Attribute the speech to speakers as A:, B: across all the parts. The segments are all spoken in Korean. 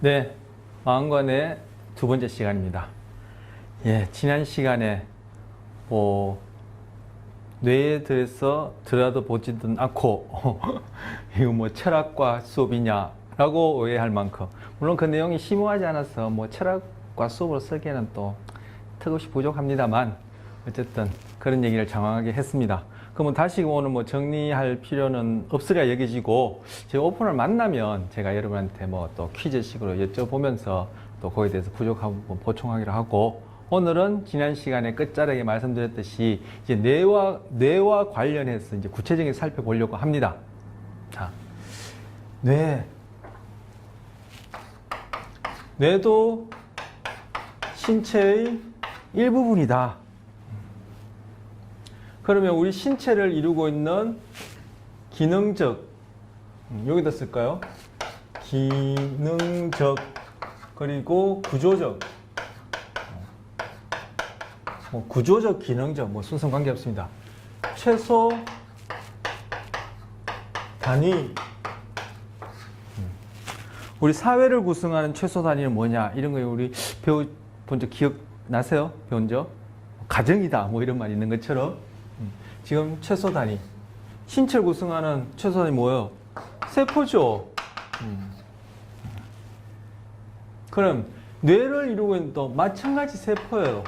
A: 네, 마음과 뇌 두 번째 시간입니다. 예, 지난 시간에 뇌에 대해서 들여다보지도 않고 이거 뭐 철학과 수업이냐라고 오해할 만큼, 물론 그 내용이 심오하지 않아서 뭐 철학과 수업으로 쓰기에는 또 턱없이 부족합니다만, 어쨌든 그런 얘기를 장황하게 했습니다. 그러면 다시 오늘 뭐 정리할 필요는 없으리라 여겨지고, 제가 오픈을 만나면 제가 여러분한테 뭐 또 퀴즈식으로 여쭤보면서 또 거기에 대해서 부족하고 보충하기로 하고, 오늘은 지난 시간에 끝자락에 말씀드렸듯이 이제 뇌와 관련해서 이제 구체적인 살펴보려고 합니다. 자, 뇌도 신체의 일부분이다. 그러면 우리 신체를 이루고 있는 기능적, 여기다 쓸까요? 기능적, 그리고 구조적, 구조적, 기능적, 순서는 관계없습니다. 최소 단위, 우리 사회를 구성하는 최소 단위는 뭐냐, 이런 거 우리 배워본 적 기억나세요? 배운 적? 가정이다, 뭐 이런 말 있는 것처럼 지금 최소 단위, 신체를 구성하는 최소 단위 뭐예요? 세포죠. 그럼 뇌를 이루고 있는 또 마찬가지 세포예요.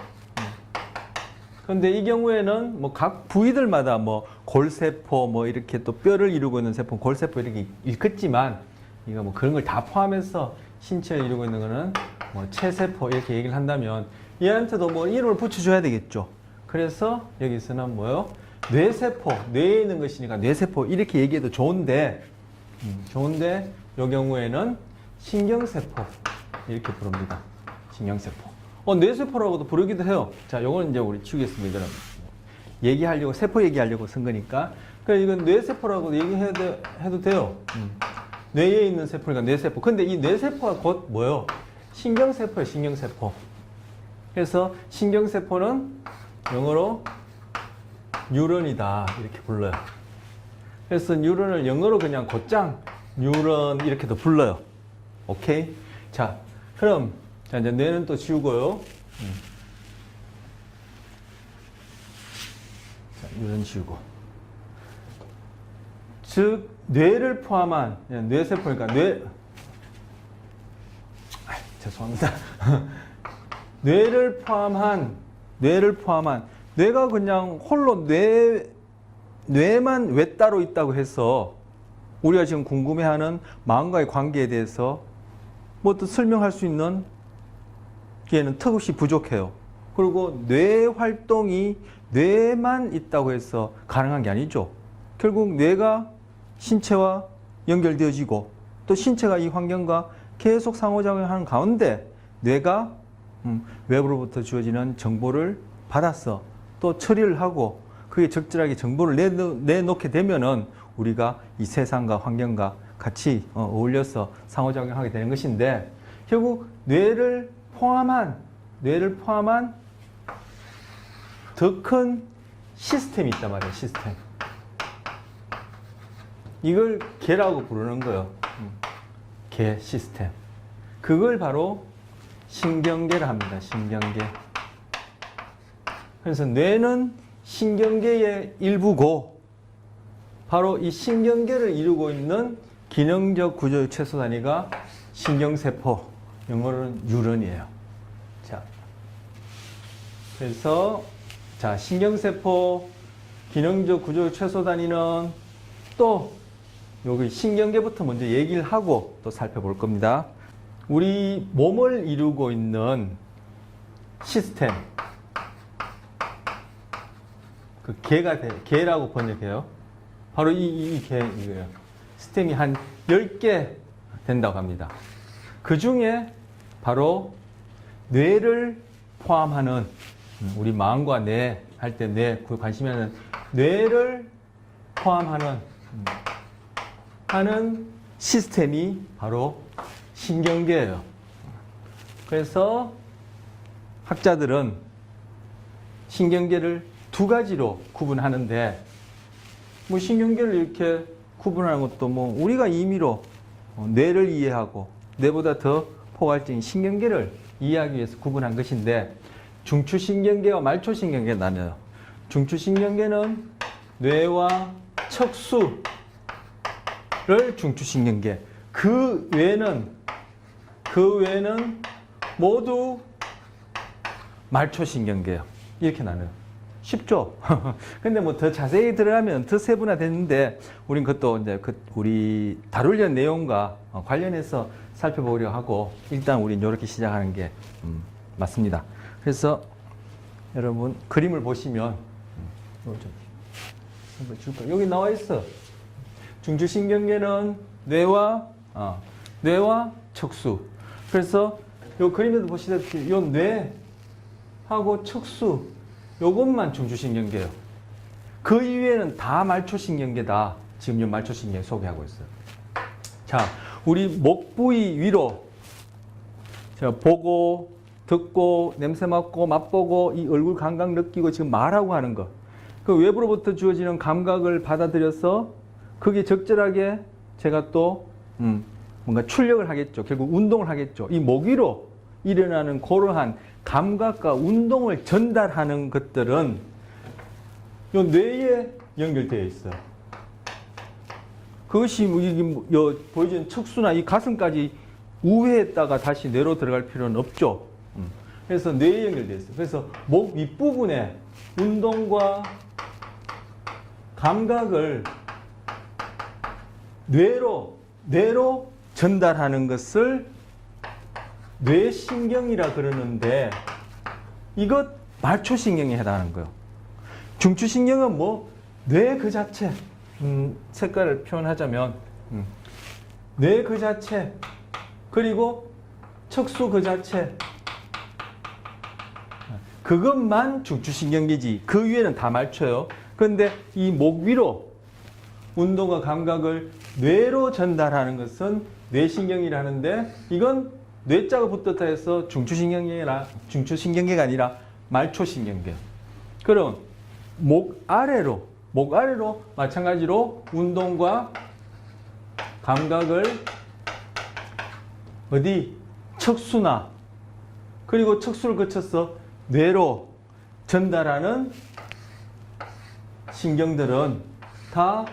A: 그런데 이 경우에는 뭐 각 부위들마다 뭐 골세포, 뭐 이렇게 또 뼈를 이루고 있는 세포, 골세포 이렇게 읽겠지만, 이거 뭐 그런 걸 다 포함해서 신체를 이루고 있는 거는 뭐 체세포 이렇게 얘기를 한다면, 얘한테도 뭐 이름을 붙여줘야 되겠죠. 그래서 여기서는 뭐요? 뇌세포, 뇌에 있는 것이니까 뇌세포 이렇게 얘기해도 좋은데, 이 경우에는 신경세포 이렇게 부릅니다. 신경세포. 뇌세포라고도 부르기도 해요. 자, 요거는 이제 우리 치우겠습니다. 얘기하려고, 세포 얘기하려고 쓴 거니까. 그러니까 이건 뇌세포라고도 얘기해도 돼요. 뇌에 있는 세포니까 뇌세포. 근데 이 뇌세포가 곧 뭐예요? 신경세포예요, 신경세포. 그래서 신경세포는 영어로 뉴런이다, 이렇게 불러요. 그래서 뉴런을 영어로 그냥 곧장 뉴런 이렇게도 불러요. 오케이? 자, 그럼 자, 이제 뇌는 또 지우고요. 자, 뉴런 지우고. 즉, 뇌를 포함한, 뇌세포니까 죄송합니다. 뇌를 포함한, 뇌가 그냥 홀로 뇌만 왜 따로 있다고 해서 우리가 지금 궁금해하는 마음과의 관계에 대해서 뭐 또 설명할 수 있는 기회는 턱없이 부족해요. 그리고 뇌 활동이 뇌만 있다고 해서 가능한 게 아니죠. 결국 뇌가 신체와 연결되어지고, 또 신체가 이 환경과 계속 상호작용하는 가운데 뇌가 외부로부터 주어지는 정보를 받아서 또 처리를 하고, 그게 적절하게 정보를 내놓게 되면은 우리가 이 세상과 환경과 같이 어울려서 상호작용하게 되는 것인데, 결국 뇌를 포함한 더 큰 시스템이 있단 말이에요. 시스템. 이걸 개라고 부르는 거예요. 개 시스템. 그걸 바로 신경계를 합니다. 신경계. 그래서 뇌는 신경계의 일부고, 바로 이 신경계를 이루고 있는 기능적 구조의 최소 단위가 신경세포, 영어로는 뉴런이에요. 자, 그래서 자, 신경세포 기능적 구조의 최소 단위는 또 여기 신경계부터 먼저 얘기를 하고 또 살펴볼 겁니다. 우리 몸을 이루고 있는 시스템, 그 개라고 번역해요. 바로 이 개, 이거예요. 시스템이 한 10개 된다고 합니다. 그 중에 바로 뇌를 포함하는, 우리 마음과 뇌 할 때 뇌, 관심이 하는 뇌를 포함하는 하는 시스템이 바로 신경계예요. 그래서 학자들은 신경계를 두 가지로 구분하는데, 뭐 신경계를 이렇게 구분하는 것도 뭐 우리가 임의로 뇌를 이해하고 뇌보다 더 포괄적인 신경계를 이해하기 위해서 구분한 것인데 중추신경계와 말초신경계 나뉘어요. 중추신경계는 뇌와 척수를 중추신경계. 그 외에는 모두 말초신경계예요. 이렇게 나눠요. 쉽죠? 근데 뭐 더 자세히 들어가면 더 세분화됐는데 우린 그것도 이제 우리 다루려는 내용과 관련해서 살펴보려고 하고 일단 우린 이렇게 시작하는 게 맞습니다. 그래서 여러분 그림을 보시면 한번 줄까요? 여기 나와 있어. 중추신경계는 뇌와 척수. 그래서 요 그림에도 보시다시피 요 뇌하고 척수 요것만 중추신경계예요. 그 이외에는 다 말초신경계다. 지금 요 말초신경 소개하고 있어요. 자, 우리 목 부위 위로 자, 보고 듣고 냄새 맡고 맛보고 이 얼굴 감각 느끼고 지금 말하고 하는 거. 그 외부로부터 주어지는 감각을 받아들여서 그게 적절하게 제가 또 뭔가 출력을 하겠죠. 결국 운동을 하겠죠. 이 목 위로 일어나는 그러한 감각과 운동을 전달하는 것들은 요 뇌에 연결되어 있어요. 그것이 보여지는 척수나 이 가슴까지 우회했다가 다시 뇌로 들어갈 필요는 없죠. 그래서 뇌에 연결되어 있어요. 그래서 목 윗부분에 운동과 감각을 뇌로 전달하는 것을 뇌신경이라 그러는데 이것 말초신경에 해당하는 거예요. 중추신경은 뭐 뇌 그 자체 색깔을 표현하자면 뇌 그 자체 그리고 척수 그 자체 그것만 중추신경계지 그 위에는 다 말초요. 그런데 이 목 위로 운동과 감각을 뇌로 전달하는 것은 뇌신경이라는데 이건 뇌자가 붙었다 해서 중추신경계가 아니라 말초신경계. 그럼 목 아래로 마찬가지로 운동과 감각을 어디 척수나 그리고 척수를 거쳐서 뇌로 전달하는 신경들은 다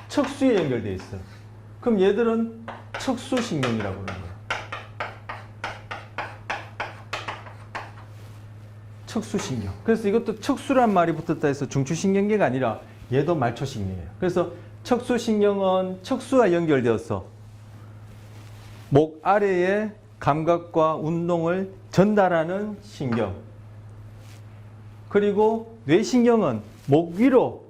A: 척수에 연결되어 있어요. 그럼 얘들은 척수신경이라고 그러는 거예요. 척수신경. 그래서 이것도 척수란 말이 붙었다 해서 중추신경계가 아니라 얘도 말초신경이에요. 그래서 척수신경은 척수와 연결되어서 목 아래에 감각과 운동을 전달하는 신경. 그리고 뇌신경은 목 위로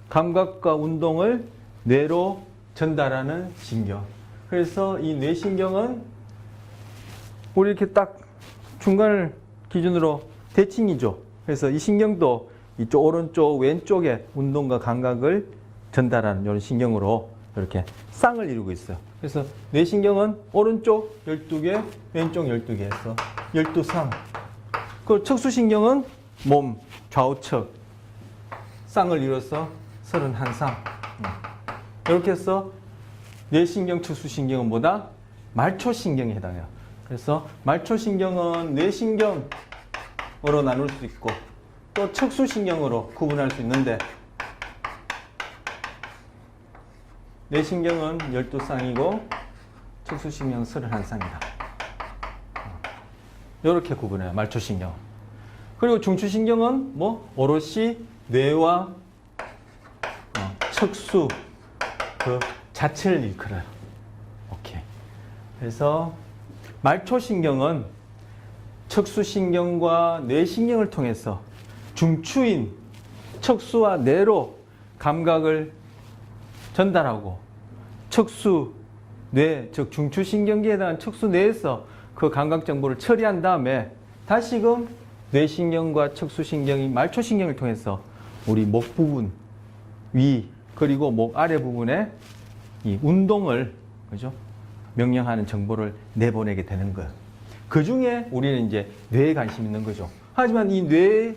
A: 감각과 운동을 뇌로 전달하는 신경. 그래서 이 뇌신경은 우리 이렇게 딱 중간을 기준으로 대칭이죠. 그래서 이 신경도 이쪽 오른쪽 왼쪽에 운동과 감각을 전달하는 이런 신경으로 이렇게 쌍을 이루고 있어요. 그래서 뇌신경은 오른쪽 12개, 왼쪽 12개 해서 12쌍. 그 척수신경은 몸 좌우측 쌍을 이뤄서 31쌍. 이렇게 해서 뇌신경, 척수신경은 뭐다? 말초신경에 해당해요. 그래서 말초신경은 뇌신경으로 나눌 수 있고 또 척수신경으로 구분할 수 있는데 뇌신경은 12쌍이고 척수신경은 31쌍이다. 이렇게 구분해요. 말초신경. 그리고 중추신경은 뭐 오롯이 뇌와 척수 그 자체를 일컬어요. 오케이. 그래서 말초신경은 척수신경과 뇌신경을 통해서 중추인 척수와 뇌로 감각을 전달하고 척수 뇌, 즉 중추신경계에 해당하는 척수 뇌에서 그 감각 정보를 처리한 다음에 다시금 뇌신경과 척수신경이 말초신경을 통해서 우리 목 부분 위 그리고 목 아래 부분에 이 운동을 그죠? 명령하는 정보를 내보내게 되는 거예요. 그 중에 우리는 이제 뇌에 관심 있는 거죠. 하지만 이 뇌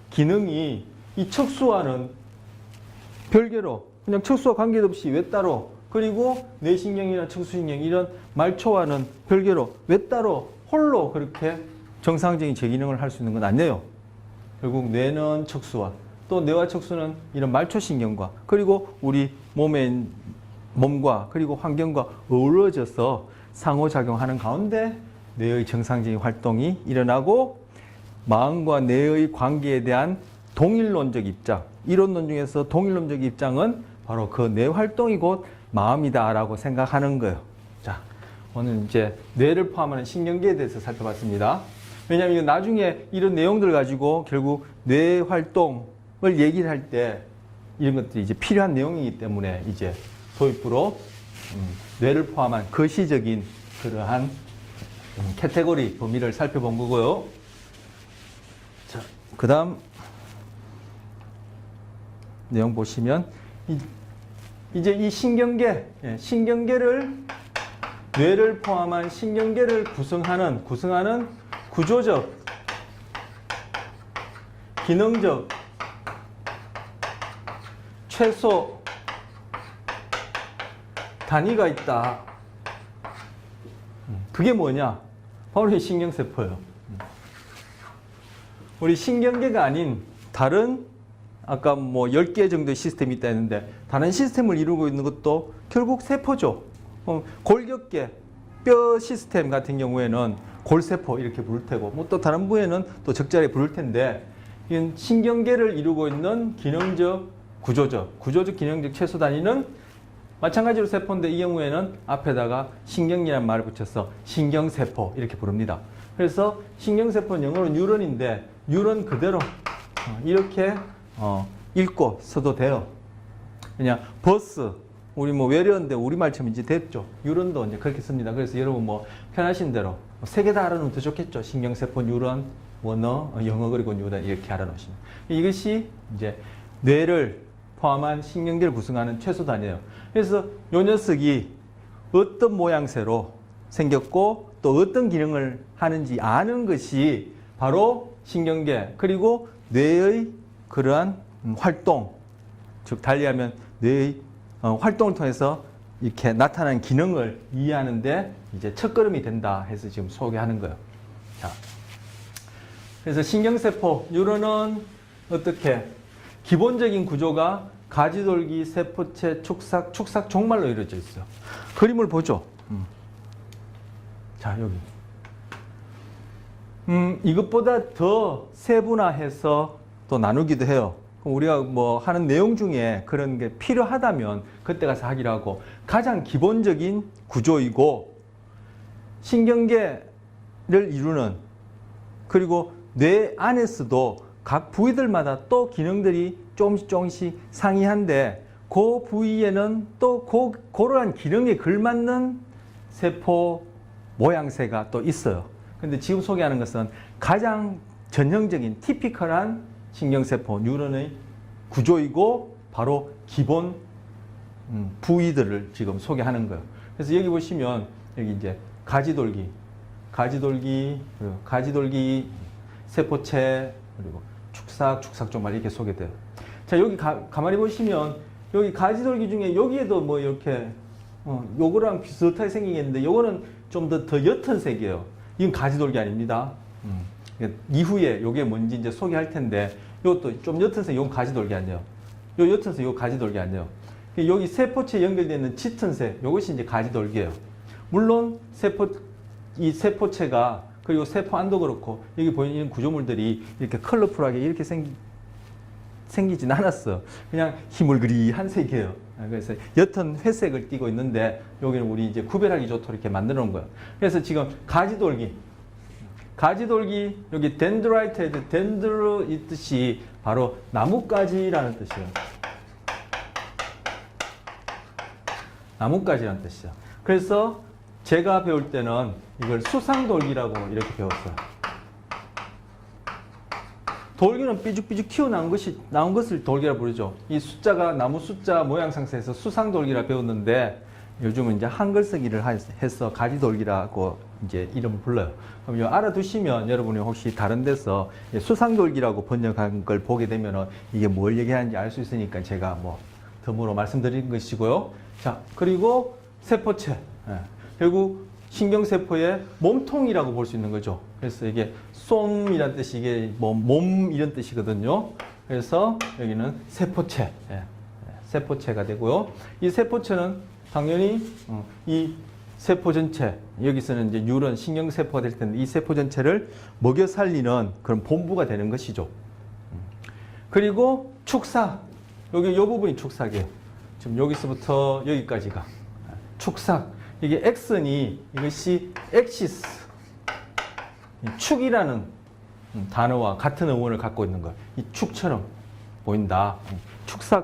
A: 기능이 이 척수와는 별개로 그냥 척수와 관계없이 외따로 그리고 뇌신경이나 척수신경 이런 말초와는 별개로 외따로 홀로 그렇게 정상적인 제 기능을 할 수 있는 건 아니에요. 결국 뇌는 척수와 또 뇌와 척수는 이런 말초신경과 그리고 우리 몸과 그리고 환경과 어우러져서 상호작용하는 가운데 뇌의 정상적인 활동이 일어나고 마음과 뇌의 관계에 대한 동일론적 입장, 이론론 중에서 동일론적 입장은 바로 그 뇌 활동이 곧 마음이다라고 생각하는 거예요. 자, 오늘 이제 뇌를 포함하는 신경계에 대해서 살펴봤습니다. 왜냐하면 나중에 이런 내용들 가지고 결국 뇌 활동을 얘기를 할 때 이런 것들이 이제 필요한 내용이기 때문에 이제 도입부로 뇌를 포함한 거시적인 그러한 카테고리 범위를 살펴본 거고요. 자, 그 다음 내용 보시면 이제 이 신경계를 뇌를 포함한 신경계를 구성하는 구조적, 기능적, 최소 단위가 있다. 그게 뭐냐? 바로 이 신경세포예요. 우리 신경계가 아닌 다른 아까 뭐 10개 정도의 시스템이 있다 했는데 다른 시스템을 이루고 있는 것도 결국 세포죠. 골격계, 뼈 시스템 같은 경우에는 골세포 이렇게 부를 테고 뭐 또 다른 부에는 또 적절히 부를 텐데 이건 신경계를 이루고 있는 기능적, 구조적 기능적 최소 단위는 마찬가지로 세포인데 이 경우에는 앞에다가 신경이라는 말을 붙여서 신경세포 이렇게 부릅니다. 그래서 신경세포는 영어로 뉴런인데 뉴런 그대로 이렇게 읽고 써도 돼요. 그냥 버스 우리 뭐 외래어인데 우리말처럼 이제 됐죠. 뉴런도 이제 그렇게 씁니다. 그래서 여러분 뭐 편하신 대로 세 개 다 알아놓으면 더 좋겠죠. 신경세포, 뉴런, 원어, 영어 그리고 뉴런 이렇게 알아놓으시면 이것이 이제 뇌를 포함한 신경계를 구성하는 최소 단위예요. 그래서 이 녀석이 어떤 모양새로 생겼고 또 어떤 기능을 하는지 아는 것이 바로 신경계 그리고 뇌의 그러한 활동, 즉 달리하면 뇌의 활동을 통해서 이렇게 나타나는 기능을 이해하는데 이제 첫걸음이 된다 해서 지금 소개하는 거예요. 자, 그래서 신경세포, 뉴런은 어떻게 기본적인 구조가 가지돌기, 세포체, 축삭, 종말로 이루어져 있어요. 그림을 보죠. 자, 여기. 이것보다 더 세분화해서 또 나누기도 해요. 우리가 뭐 하는 내용 중에 그런 게 필요하다면 그때 가서 하기로 하고 가장 기본적인 구조이고 신경계를 이루는 그리고 뇌 안에서도 각 부위들마다 또 기능들이 조금씩 상이한데 그 부위에는 또 그러한 기능에 걸맞는 세포 모양새가 또 있어요. 근데 지금 소개하는 것은 가장 전형적인 티피컬한 신경세포, 뉴런의 구조이고 바로 기본 부위들을 지금 소개하는 거예요. 그래서 여기 보시면 여기 이제 가지돌기, 세포체, 그리고 축삭 종말 이렇게 소개돼요. 자, 여기 가만히 보시면 여기 가지돌기 중에 여기에도 뭐 이렇게 요거랑 비슷하게 생기겠는데 요거는 좀 더 옅은 색이에요. 이건 가지돌기 아닙니다. 이후에 요게 뭔지 이제 소개할 텐데 요것도 좀 옅은 색, 요건 가지돌기 아니에요. 요 옅은 색, 요거 가지돌기 아니에요. 여기 세포체에 연결되어 있는 짙은 색, 요것이 이제 가지돌기예요. 물론 이 세포체가 그리고 세포 안도 그렇고 여기 보이는 구조물들이 이렇게 컬러풀하게 이렇게 생기진 않았어. 그냥 희물그리한 색이에요. 그래서 옅은 회색을 띠고 있는데 여기는 우리 이제 구별하기 좋도록 이렇게 만들어 놓은 거예요. 그래서 지금 가지돌기 여기 덴드라이트에도 덴드로 있듯이 바로 나뭇가지라는 뜻이에요. 나뭇가지라는 뜻이죠. 그래서 제가 배울 때는 이걸 수상돌기라고 이렇게 배웠어요. 돌기는 삐죽삐죽 튀어나온 것을 돌기라 부르죠. 이 숫자가 나무 숫자 모양 상태에서 수상돌기라 배웠는데 요즘은 이제 한글 쓰기를 해서 가지돌기라고 이제 이름을 불러요. 그럼 이거 알아두시면 여러분이 혹시 다른 데서 수상돌기라고 번역한 걸 보게 되면 이게 뭘 얘기하는지 알 수 있으니까 제가 뭐 덤으로 말씀드린 것이고요. 자, 그리고 세포체. 결국 신경세포의 몸통이라고 볼 수 있는 거죠. 그래서 이게 솜이란 뜻이 이게 뭐 몸 이런 뜻이거든요. 그래서 여기는 세포체, 세포체가 되고요. 이 세포체는 당연히 이 세포 전체, 여기서는 이제 뉴런 신경세포가 될 텐데 이 세포 전체를 먹여 살리는 그런 본부가 되는 것이죠. 그리고 축삭, 여기 이 부분이 축삭이에요. 지금 여기서부터 여기까지가 축삭. 이게 액선이 이것이 엑시스, 축이라는 단어와 같은 어원을 갖고 있는 거예요. 이 축처럼 보인다.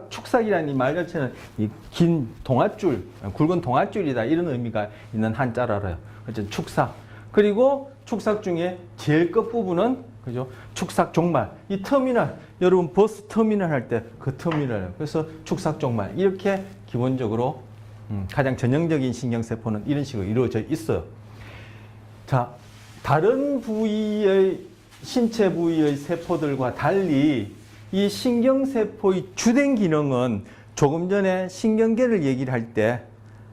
A: 축삭이라는 이 말 자체는 이 긴 동아줄, 굵은 동아줄이다 이런 의미가 있는 한자라요. 어쨌든 축삭. 그리고 축삭 중에 제일 끝 부분은 그죠? 축삭 종말. 이 터미널, 여러분 버스 터미널 할 때 그 터미널. 그래서 축삭 종말. 이렇게 기본적으로 가장 전형적인 신경세포는 이런 식으로 이루어져 있어요. 자, 다른 부위의 신체 부위의 세포들과 달리 이 신경세포의 주된 기능은 조금 전에 신경계를 얘기를 할 때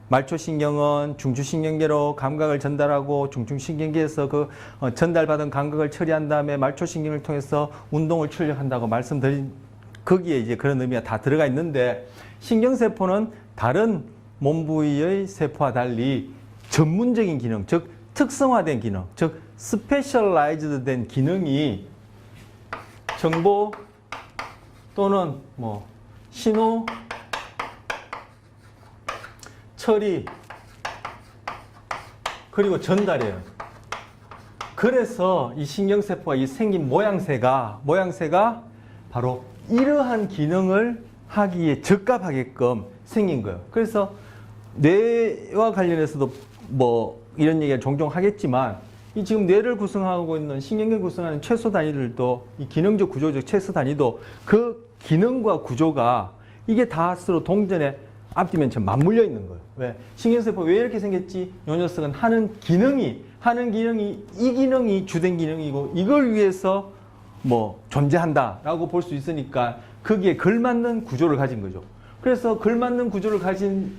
A: 말초신경은 중추신경계로 감각을 전달하고 중추신경계에서 그 전달받은 감각을 처리한 다음에 말초신경을 통해서 운동을 출력한다고 말씀드린 거기에 이제 그런 의미가 다 들어가 있는데 신경세포는 다른 몸 부위의 세포와 달리 전문적인 기능, 즉 특성화된 기능, 즉 스페셜라이즈드 된 기능이 정보 또는 뭐 신호, 처리, 그리고 전달이에요. 그래서 이 신경세포가 이 생긴 모양새가 바로 이러한 기능을 하기에 적합하게끔 생긴 거예요. 그래서 뇌와 관련해서도 뭐 이런 얘기를 종종 하겠지만 이 지금 뇌를 구성하고 있는 신경계를 구성하는 최소 단위들도 이 기능적 구조적 최소 단위도 그 기능과 구조가 이게 다 서로 동전에 앞뒤면 좀 맞물려 있는 거예요. 왜? 신경세포 왜 이렇게 생겼지? 이 녀석은 하는 기능이 이 기능이 주된 기능이고 이걸 위해서 뭐 존재한다라고 볼 수 있으니까 거기에 걸맞는 구조를 가진 거죠. 그래서 걸맞는 구조를 가진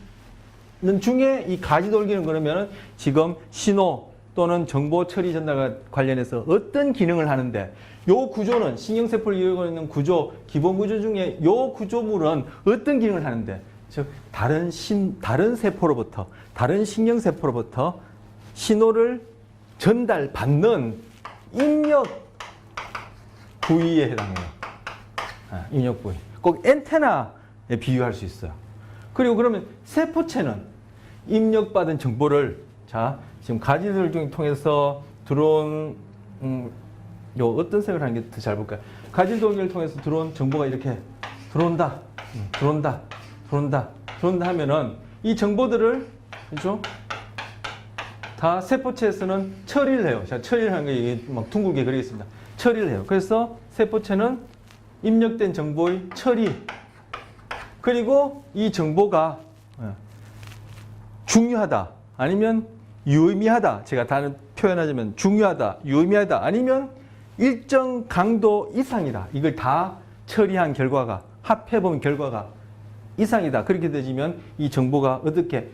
A: 중에 이 가지돌기는 그러면은 지금 신호 또는 정보 처리 전달과 관련해서 어떤 기능을 하는데 요 구조는 신경세포를 이루고 있는 구조, 기본 구조 중에 요 구조물은 어떤 기능을 하는데 즉 다른 세포로부터 다른 신경세포로부터 신호를 전달받는 입력 부위에 해당해요. 입력 부위. 꼭 엔테나에 비유할 수 있어요. 그리고 그러면 세포체는 입력받은 정보를 자 지금 가지돌기를 통해서 들어온 요 어떤 색을 하는 게 더 잘 볼까요? 가지돌기를 통해서 들어온 정보가 이렇게 들어온다 하면은 이 정보들을 그죠? 다 세포체에서는 처리를 해요. 자, 처리를 하는 게 이게 막 둥글게 그리겠습니다. 처리를 해요. 그래서 세포체는 입력된 정보의 처리 그리고 이 정보가 중요하다 아니면 유의미하다 제가 다른 표현하자면 중요하다 유의미하다 아니면 일정 강도 이상이다 이걸 다 처리한 결과가 합해본 결과가 이상이다 그렇게 되지면 이 정보가 어떻게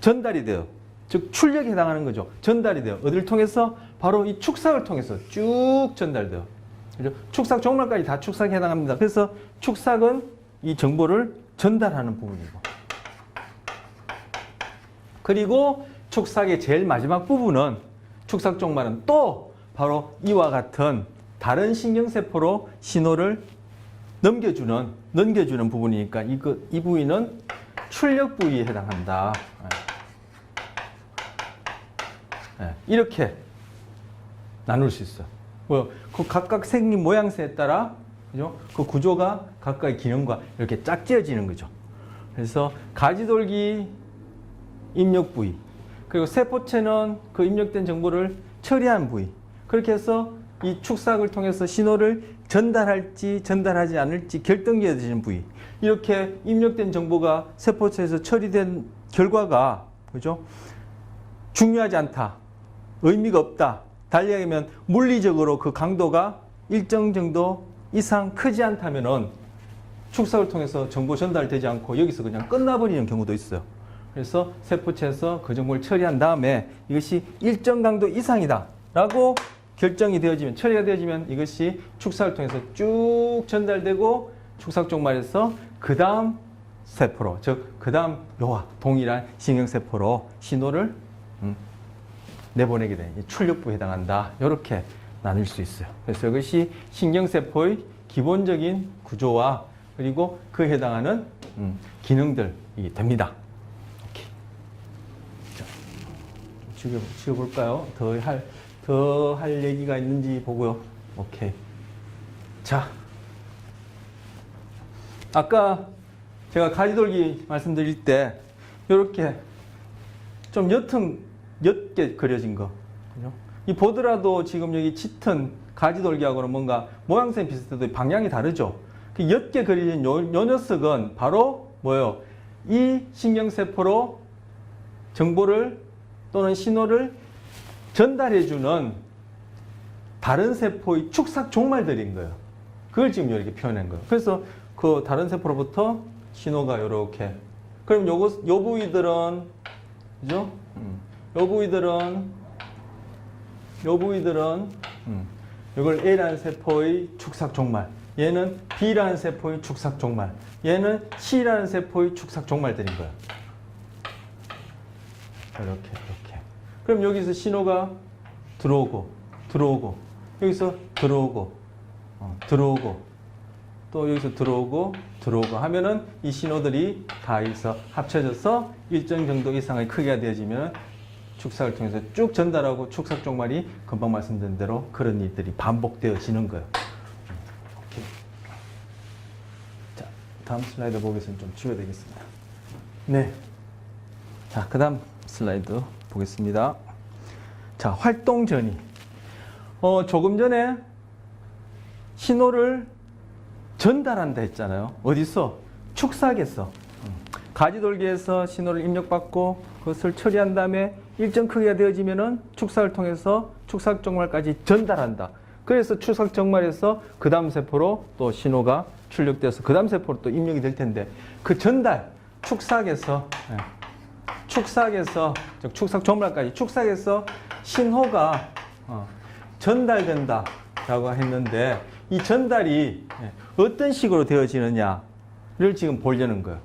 A: 전달이 돼요. 즉 출력에 해당하는 거죠. 전달이 돼요. 어디를 통해서? 바로 이 축삭을 통해서 쭉 전달돼요. 그죠? 축삭 종말까지 다 축삭에 해당합니다. 그래서 축삭은 이 정보를 전달하는 부분이고 그리고 축삭의 제일 마지막 부분은 축삭 종말은 또 바로 이와 같은 다른 신경세포로 신호를 넘겨주는 부분이니까 이 부위는 출력 부위에 해당한다. 이렇게 나눌 수 있어요. 그 각각 생긴 모양새에 따라 그죠? 그 구조가 각각의 기능과 이렇게 짝지어지는 거죠. 그래서 가지돌기 입력 부위 그리고 세포체는 그 입력된 정보를 처리한 부위 그렇게 해서 이 축삭을 통해서 신호를 전달할지 전달하지 않을지 결정지어지는 부위 이렇게 입력된 정보가 세포체에서 처리된 결과가 그죠? 중요하지 않다 의미가 없다 달리 하면 물리적으로 그 강도가 일정 정도 이상 크지 않다면은 축삭을 통해서 정보 전달되지 않고 여기서 그냥 끝나버리는 경우도 있어요. 그래서 세포체에서 그 정보를 처리한 다음에 이것이 일정 강도 이상이다 라고 결정이 되어지면, 처리가 되어지면 이것이 축사를 통해서 쭉 전달되고 축삭종말에서 그 다음 세포로, 즉 그 다음 요와 동일한 신경세포로 신호를 내보내게 되는 출력부에 해당한다. 이렇게 나눌 수 있어요. 그래서 이것이 신경세포의 기본적인 구조와 그리고 그에 해당하는 기능들이 됩니다. 오케이. 자, 지워볼까요? 더 할 얘기가 있는지 보고요. 오케이. 자, 아까 제가 가지돌기 말씀드릴 때 이렇게 좀 옅게 그려진 거. 그죠? 이 보더라도 지금 여기 짙은 가지돌기하고는 뭔가 모양새는 비슷해도 방향이 다르죠. 그 옅게 그려진 요 녀석은 바로 뭐예요? 이 신경세포로 정보를 또는 신호를 전달해주는 다른 세포의 축삭 종말들인 거예요. 그걸 지금 이렇게 표현한 거예요. 그래서 그 다른 세포로부터 신호가 이렇게. 그럼 요 부위들은, 그죠? 요 부위들은, 이걸 A라는 세포의 축삭 종말. 얘는 B라는 세포의 축삭 종말. 얘는 C라는 세포의 축삭 종말들인 거예요. 이렇게. 그럼 여기서 신호가 들어오고, 여기서 들어오고, 또 여기서 들어오고 하면은 이 신호들이 다 여기서 합쳐져서 일정 정도 이상의 크기가 되어지면 축삭을 통해서 쭉 전달하고 축삭 종말이 금방 말씀드린 대로 그런 일들이 반복되어지는 거예요. 오케이. 자, 다음 슬라이드 보겠습니다. 좀 지워야 되겠습니다. 네. 자, 그 다음 슬라이드 보겠습니다. 자, 활동 전이. 조금 전에 신호를 전달한다 했잖아요. 어디서? 축삭에서. 가지돌기에서 신호를 입력받고 그것을 처리한 다음에 일정 크기가 되어지면은 축삭을 통해서 축삭 종말까지 전달한다. 그래서 축삭 종말에서 그 다음 세포로 또 신호가 출력돼서 그 다음 세포로 또 입력이 될 텐데 그 전달, 축삭에서 즉 축삭 종말까지 축삭에서 신호가 전달된다라고 했는데 이 전달이 어떤 식으로 되어지느냐를 지금 보려는 거예요.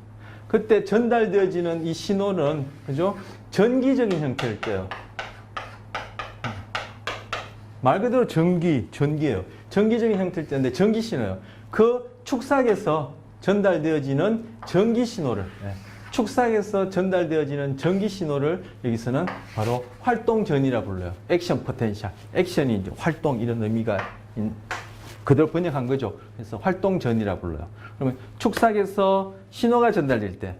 A: 그때 전달되어지는 이 신호는, 그죠? 전기적인 형태일 때요. 말 그대로 전기예요. 전기적인 형태일 때인데 전기 신호예요. 그 축삭에서 전달되어지는 전기 신호를, 축삭에서 전달되어지는 전기 신호를 여기서는 바로 활동전이라 불러요. 액션 포텐셜. 액션이 이제 활동 이런 의미가 그대로 번역한 거죠. 그래서 활동전이라 불러요. 그러면 축삭에서 신호가 전달될 때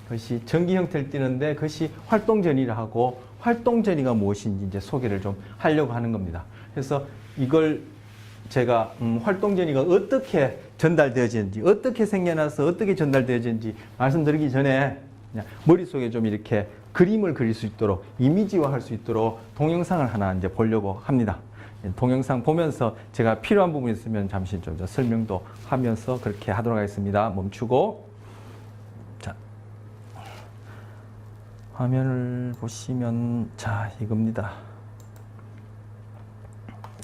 A: 그것이 전기 형태를 띠는데 그것이 활동전이라 하고 활동전이가 무엇인지 이제 소개를 좀 하려고 하는 겁니다. 그래서 이걸 제가 활동전이가 어떻게 전달되어지는지, 어떻게 생겨나서 어떻게 전달되어지는지 말씀드리기 전에 그냥 머릿속에 좀 이렇게 그림을 그릴 수 있도록, 이미지화 할 수 있도록 동영상을 하나 이제 보려고 합니다. 동영상 보면서 제가 필요한 부분이 있으면 잠시 좀 설명도 하면서 그렇게 하도록 하겠습니다. 멈추고. 자, 화면을 보시면, 자, 이겁니다.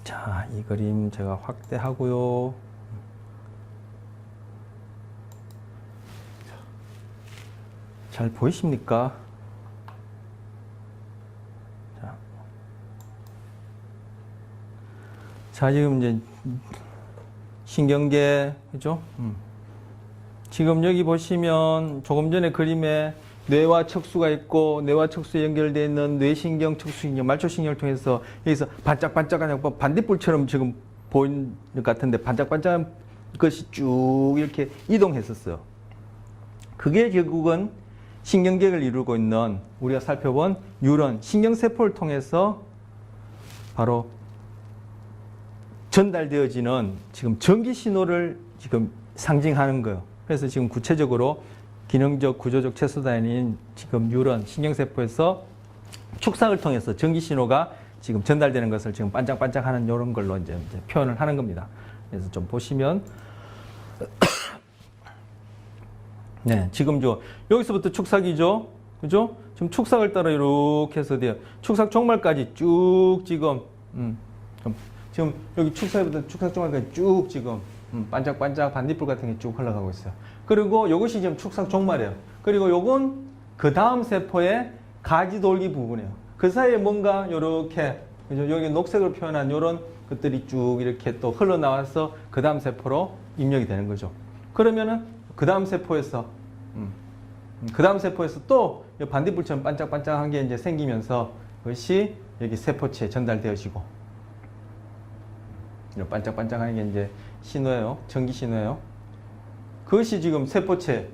A: 자, 이 그림 제가 확대하고요. 잘 보이십니까? 자, 지금 이제 신경계, 그죠? 지금 여기 보시면 조금 전에 그림에 뇌와 척수가 있고 뇌와 척수에 연결되어 있는 뇌신경, 척수신경, 말초신경을 통해서 여기서 반짝반짝한 반딧불처럼 지금 보이는 것 같은데 반짝반짝한 것이 쭉 이렇게 이동했었어요. 그게 결국은 신경계를 이루고 있는 우리가 살펴본 뉴런, 신경세포를 통해서 바로 전달되어지는 지금 전기 신호를 지금 상징하는 거예요. 그래서 지금 구체적으로 기능적, 구조적 최소단위인 지금 뉴런, 신경세포에서 축삭을 통해서 전기 신호가 지금 전달되는 것을 지금 반짝반짝하는 이런 걸로 이제 표현을 하는 겁니다. 그래서 좀 보시면 네, 지금 여기서부터 축삭이죠. 그죠? 지금 축삭을 따라 이렇게 해서 돼요. 축삭 종말까지 쭉 지금, 지금 여기 축삭부터 축삭 종말까지 쭉 지금, 반짝반짝 반딧불 같은 게 쭉 흘러가고 있어요. 그리고 요것이 지금 축삭 종말이에요. 그리고 요건 그 다음 세포의 가지돌기 부분이에요. 그 사이에 뭔가 요렇게, 그죠? 여기 녹색으로 표현한 요런 것들이 쭉 이렇게 또 흘러나와서 그 다음 세포로 입력이 되는 거죠. 그러면은 그 다음 세포에서 또 반딧불처럼 반짝반짝한 게 이제 생기면서 그것이 여기 세포체에 전달되어지고, 반짝반짝하는 게 이제 신호예요. 전기 신호예요. 그것이 지금 세포체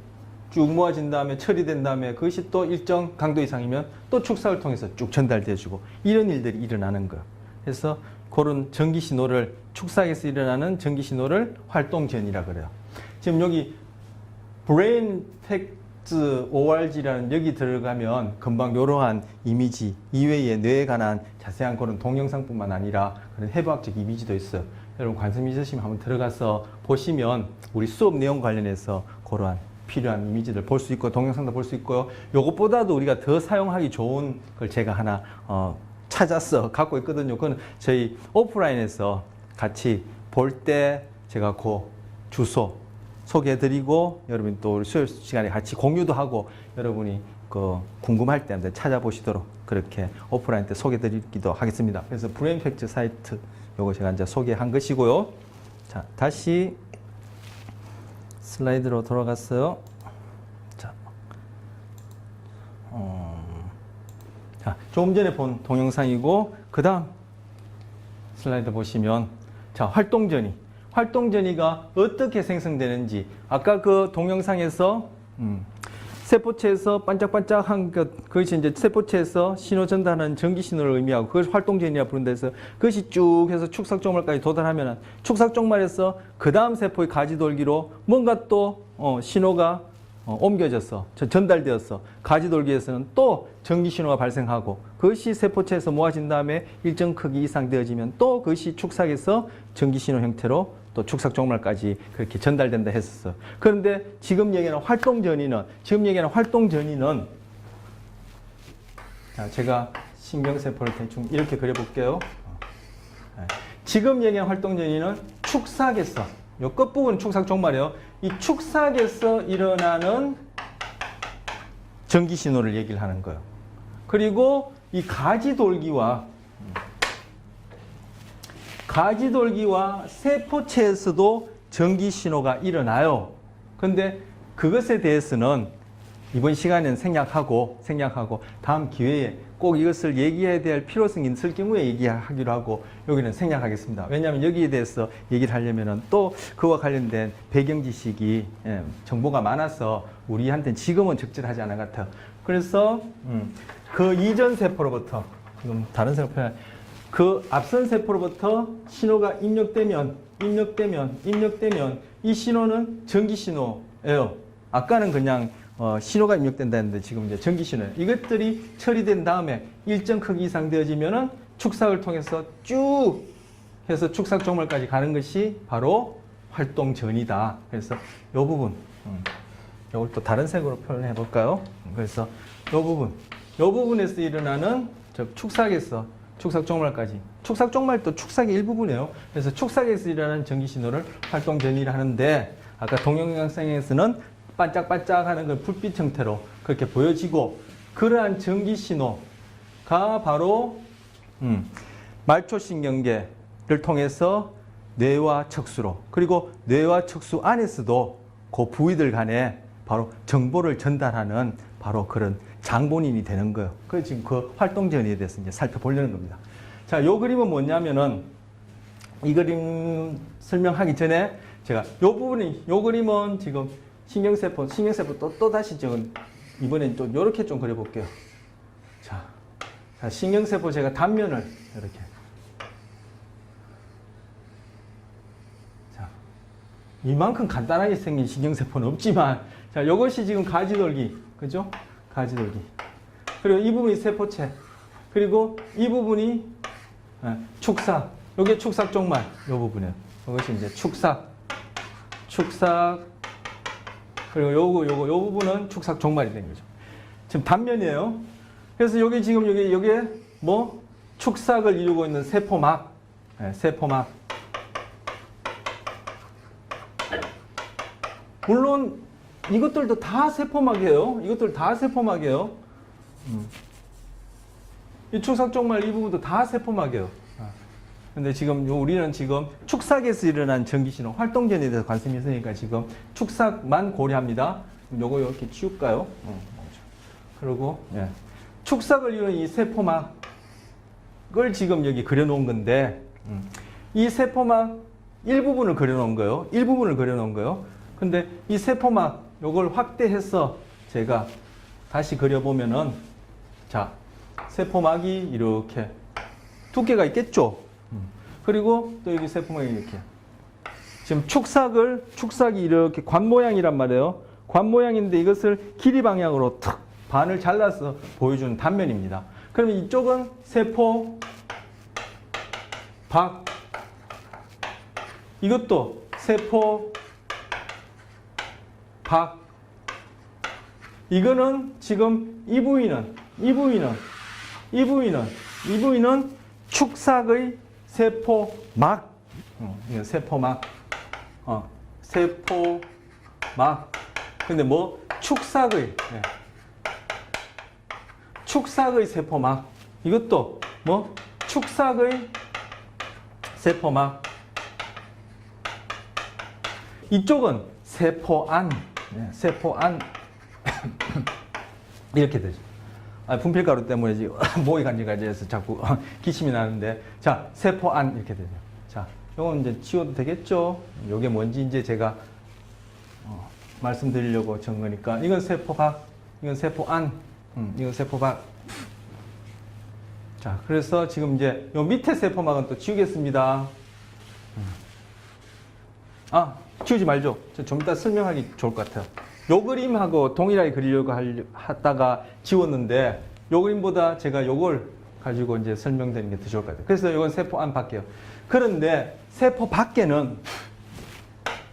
A: 쭉 모아진 다음에 처리된 다음에 그것이 또 일정 강도 이상이면 또 축삭을 통해서 쭉 전달되어지고, 이런 일들이 일어나는 거예요. 그래서 그런 전기 신호를, 축삭에서 일어나는 전기 신호를 활동전이라 그래요. 지금 여기 브레인 팩트 ORG라는 여기 들어가면 금방 이러한 이미지 이외에 뇌에 관한 자세한 그런 동영상뿐만 아니라 그런 해부학적 이미지도 있어요. 여러분 관심 있으시면 한번 들어가서 보시면 우리 수업 내용 관련해서 그러한 필요한 이미지들 볼 수 있고 동영상도 볼 수 있고요. 요것보다도 우리가 더 사용하기 좋은 걸 제가 하나 찾아서 갖고 있거든요. 그건 저희 오프라인에서 같이 볼 때 제가 그 주소 소개해드리고, 여러분 또 우리 수요일 시간에 같이 공유도 하고, 여러분이 그 궁금할 때 한번 찾아보시도록 그렇게 오프라인 때 소개해드리기도 하겠습니다. 그래서 브레인 팩트 사이트 요거 제가 이제 소개한 것이고요. 자, 다시 슬라이드로 돌아갔어요. 자, 자, 조금 전에 본 동영상이고, 그 다음 슬라이드 보시면, 자, 활동전이가 어떻게 생성되는지, 아까 그 동영상에서 세포체에서 반짝반짝한 것, 그것이 이제 세포체에서 신호 전달하는 전기 신호를 의미하고, 그것을 활동전이라 부른다 해서 그것이 쭉 해서 축삭종말까지 도달하면 축삭종말에서 그 다음 세포의 가지돌기로 뭔가 또 신호가 옮겨져서 전달되어서 가지돌기에서는 또 전기 신호가 발생하고, 그것이 세포체에서 모아진 다음에 일정 크기 이상 되어지면 또 그것이 축삭에서 전기 신호 형태로 또 축삭 종말까지 그렇게 전달된다 했었어. 그런데 지금 얘기하는 활동전이는, 자, 제가 신경세포를 대충 이렇게 그려볼게요. 지금 얘기하는 활동전이는 축삭에서, 요 끝부분은 축삭 종말이에요. 이 축삭에서 일어나는 전기 신호를 얘기를 하는 거예요. 그리고 이 가지돌기와 세포체에서도 전기 신호가 일어나요. 근데 그것에 대해서는 이번 시간에는 생략하고 다음 기회에 꼭 이것을 얘기해야 될 필요성이 있을 경우에 얘기하기로 하고, 여기는 생략하겠습니다. 왜냐하면 여기에 대해서 얘기를 하려면 또 그와 관련된 배경 지식이, 정보가 많아서 우리한테는 지금은 적절하지 않은 것 같아요. 그래서 그 이전 세포로부터, 지금 다른 세포, 그 앞선 세포로부터 신호가 입력되면 이 신호는 전기 신호예요. 아까는 그냥 신호가 입력된다 했는데 지금 이제 전기 신호예요. 이것들이 처리된 다음에 일정 크기 이상 되어지면은 축삭을 통해서 쭉 해서 축삭 종말까지 가는 것이 바로 활동전이다. 그래서 이 부분, 이걸 또 다른 색으로 표현해 볼까요? 그래서 이 부분에서 일어나는 축삭에서 축삭 종말까지. 축삭 종말도 축삭의 일부분이에요. 그래서 축삭에서 일어나는 전기 신호를 활동전이라 하는데, 아까 동영상에서는 반짝반짝하는 그 불빛 형태로 그렇게 보여지고, 그러한 전기 신호가 바로 말초신경계를 통해서 뇌와 척수로, 그리고 뇌와 척수 안에서도 그 부위들 간에 바로 정보를 전달하는 바로 그런 장본인이 되는 거예요. 그래서 지금 그 활동전이에 대해서 이제 살펴보려는 겁니다. 자, 요 그림은 뭐냐면은, 이 그림 설명하기 전에 제가 요 그림은 지금 신경세포 또 다시 좀 이번엔 좀 요렇게 좀 그려볼게요. 자, 신경세포 제가 단면을 이렇게. 자, 이만큼 간단하게 생긴 신경세포는 없지만, 자, 요것이 지금 가지돌기, 그죠? 가지돌기. 그리고 이 부분이 세포체. 그리고 이 부분이 축삭. 요게 축삭 종말. 요 부분이에요. 이것이 이제 축삭 그리고 요 부분은 축삭 종말이 된 거죠. 지금 단면이에요. 그래서 여기 지금 여기에 뭐 축삭을 이루고 있는 세포막, 네, 세포막. 물론 이것들도 다 세포막이에요. 이것들 다 세포막이에요. 이 축삭 종말 이 부분도 다 세포막이에요. 근데 지금 우리는 지금 축삭에서 일어난 전기신호 활동전에 대해서 관심이 있으니까 지금 축삭만 고려합니다. 요거 이렇게 치울까요? 그리고 예. 축삭을 이루는 이 세포막을 지금 여기 그려놓은 건데 이 세포막 일부분을 그려놓은 거예요. 일부분을 그려놓은 거예요. 근데 이 세포막 요걸 확대해서 제가 다시 그려보면은 자 세포막이 이렇게 두께가 있겠죠. 그리고 또 여기 세포막이 이렇게 지금 축삭이 이렇게 관 모양이란 말이에요. 관 모양인데 이것을 길이 방향으로 탁 반을 잘라서 보여주는 단면입니다. 그러면 이쪽은 세포 박, 이것도 세포 박. 이거는 지금 이 부위는 축삭의 세포막, 이거 세포막, 세포막. 근데 뭐 축삭의 세포막. 이것도 뭐 축삭의 세포막. 이쪽은 세포안, 세포안. 이렇게 되죠. 분필가루 때문에 지금 목이 간질간질해서 자꾸 기침이 나는데, 자 세포안 이렇게 되죠. 자, 요건 이제 지워도 되겠죠. 요게 뭔지 이제 제가 말씀드리려고 전 거니까. 이건 세포박, 이건 세포안, 이건 세포박. 자, 그래서 지금 이제 요 밑에 세포막은 또 지우겠습니다. 지우지 말죠. 좀 이따 설명하기 좋을 것 같아요. 요 그림하고 동일하게 그리려고 하다가 지웠는데, 요 그림보다 제가 요걸 가지고 이제 설명드리는 게 더 좋을 것 같아요. 그래서 이건 세포 안 밖에요. 그런데 세포 밖에는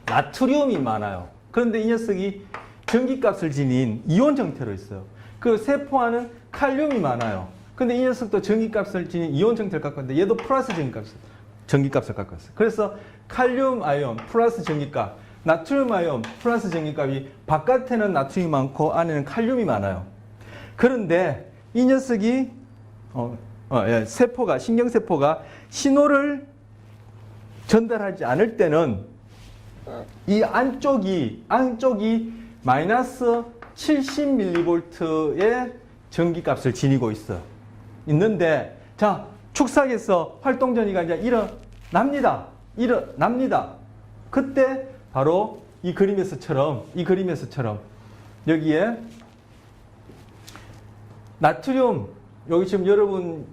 A: 나트륨이 많아요. 그런데 이 녀석이 전기값을 지닌 이온 형태로 있어요. 그 세포 안은 칼륨이 많아요. 근데 이 녀석도 전기값을 지닌 이온 형태를 갖고 있는데 얘도 플러스 전기값을 갖고 있어요. 그래서 칼륨 아이온 플러스 전기값, 나트륨 아이온 플러스 전기값이 바깥에는 나트륨이 많고 안에는 칼륨이 많아요. 그런데 이 녀석이 세포가, 신경세포가 신호를 전달하지 않을 때는 이 안쪽이 마이너스 70mV의 전기값을 지니고 있는데, 자, 축삭에서 활동전이가 이제 일어납니다. 그때 바로 이 그림에서처럼 여기에 나트륨, 여기 지금 여러분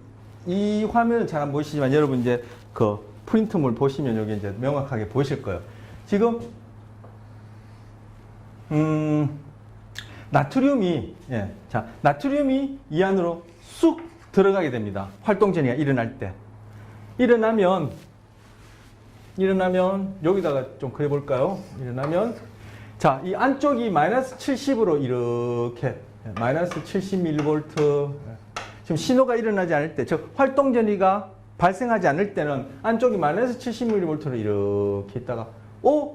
A: 이 화면은 잘 안 보이시지만 여러분 이제 그 프린트물 보시면 여기 이제 명확하게 보이실 거예요. 지금 나트륨이 이 안으로 쑥 들어가게 됩니다. 활동전이가 일어날 때. 일어나면 여기다가 좀 그려볼까요? 일어나면 자, 이 안쪽이 마이너스 70으로 이렇게 마이너스 70mV, 지금 신호가 일어나지 않을 때, 즉 활동전이가 발생하지 않을 때는 안쪽이 마이너스 70mV로 이렇게 있다가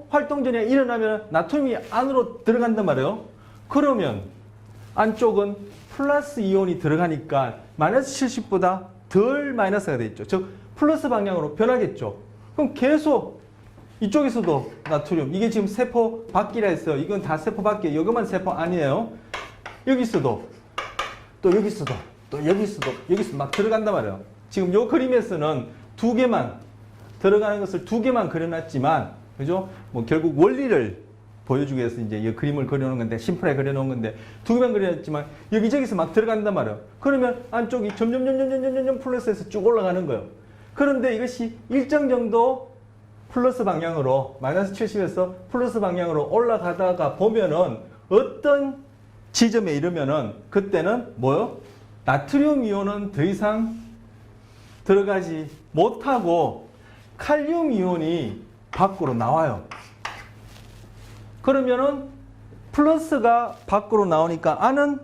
A: 활동전이가 일어나면 나트륨이 안으로 들어간단 말이에요. 그러면 안쪽은 플러스 이온이 들어가니까 마이너스 70보다 덜 마이너스가 돼 있죠. 즉 플러스 방향으로 변하겠죠. 그럼 계속 이쪽에서도 나트륨, 이게 지금 세포 밖이라 했어요. 이건 다 세포 밖이에요. 이것만 세포 아니에요. 여기서도 또 여기서도 막 들어간단 말이에요. 지금 요 그림에서는 두 개만 들어가는 것을 두 개만 그려놨지만, 그죠? 뭐 결국 원리를 보여주기 위해서 이제 이 그림을 그려놓은 건데, 심플하게 그려놓은 건데 두 개만 그려놨지만 여기저기서 막 들어간단 말이에요. 그러면 안쪽이 점점 플러스에서 쭉 올라가는 거예요. 그런데 이것이 일정 정도 플러스 방향으로 마이너스 70에서 플러스 방향으로 올라가다가 보면은 어떤 지점에 이르면은 그때는 뭐요? 나트륨 이온은 더 이상 들어가지 못하고 칼륨 이온이 밖으로 나와요. 그러면은 플러스가 밖으로 나오니까 R은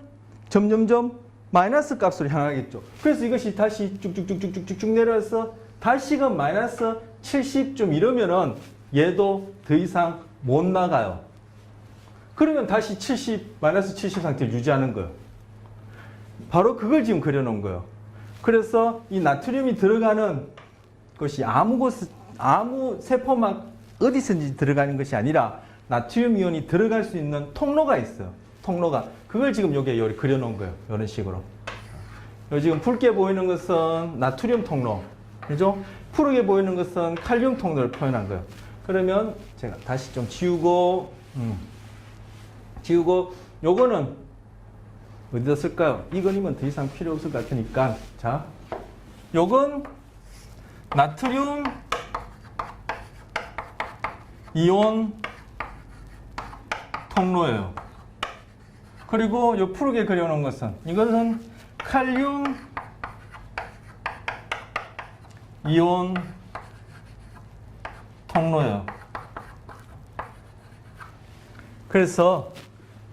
A: 점점점 마이너스 값으로 향하겠죠. 그래서 이것이 다시 쭉쭉쭉쭉쭉쭉 내려와서 다시금 마이너스 70좀 이러면은 얘도 더 이상 못 나가요. 그러면 다시 70, 마이너스 70 상태를 유지하는 거예요. 바로 그걸 지금 그려놓은 거예요. 그래서 이 나트륨이 들어가는 것이 아무 세포막 어디서든지 들어가는 것이 아니라 나트륨 이온이 들어갈 수 있는 통로가 있어요. 통로가. 그걸 지금 여기에 그려놓은 거예요. 이런 식으로. 지금 붉게 보이는 것은 나트륨 통로. 그죠? 푸르게 보이는 것은 칼륨 통로를 표현한 거예요. 그러면 제가 다시 좀 지우고, 요거는 어디다 쓸까요? 이 그림은 더 이상 필요 없을 것 같으니까. 자, 요건 나트륨 이온 통로예요. 그리고 요 푸르게 그려놓은 것은 이것은 칼륨 이온 통로예요. 그래서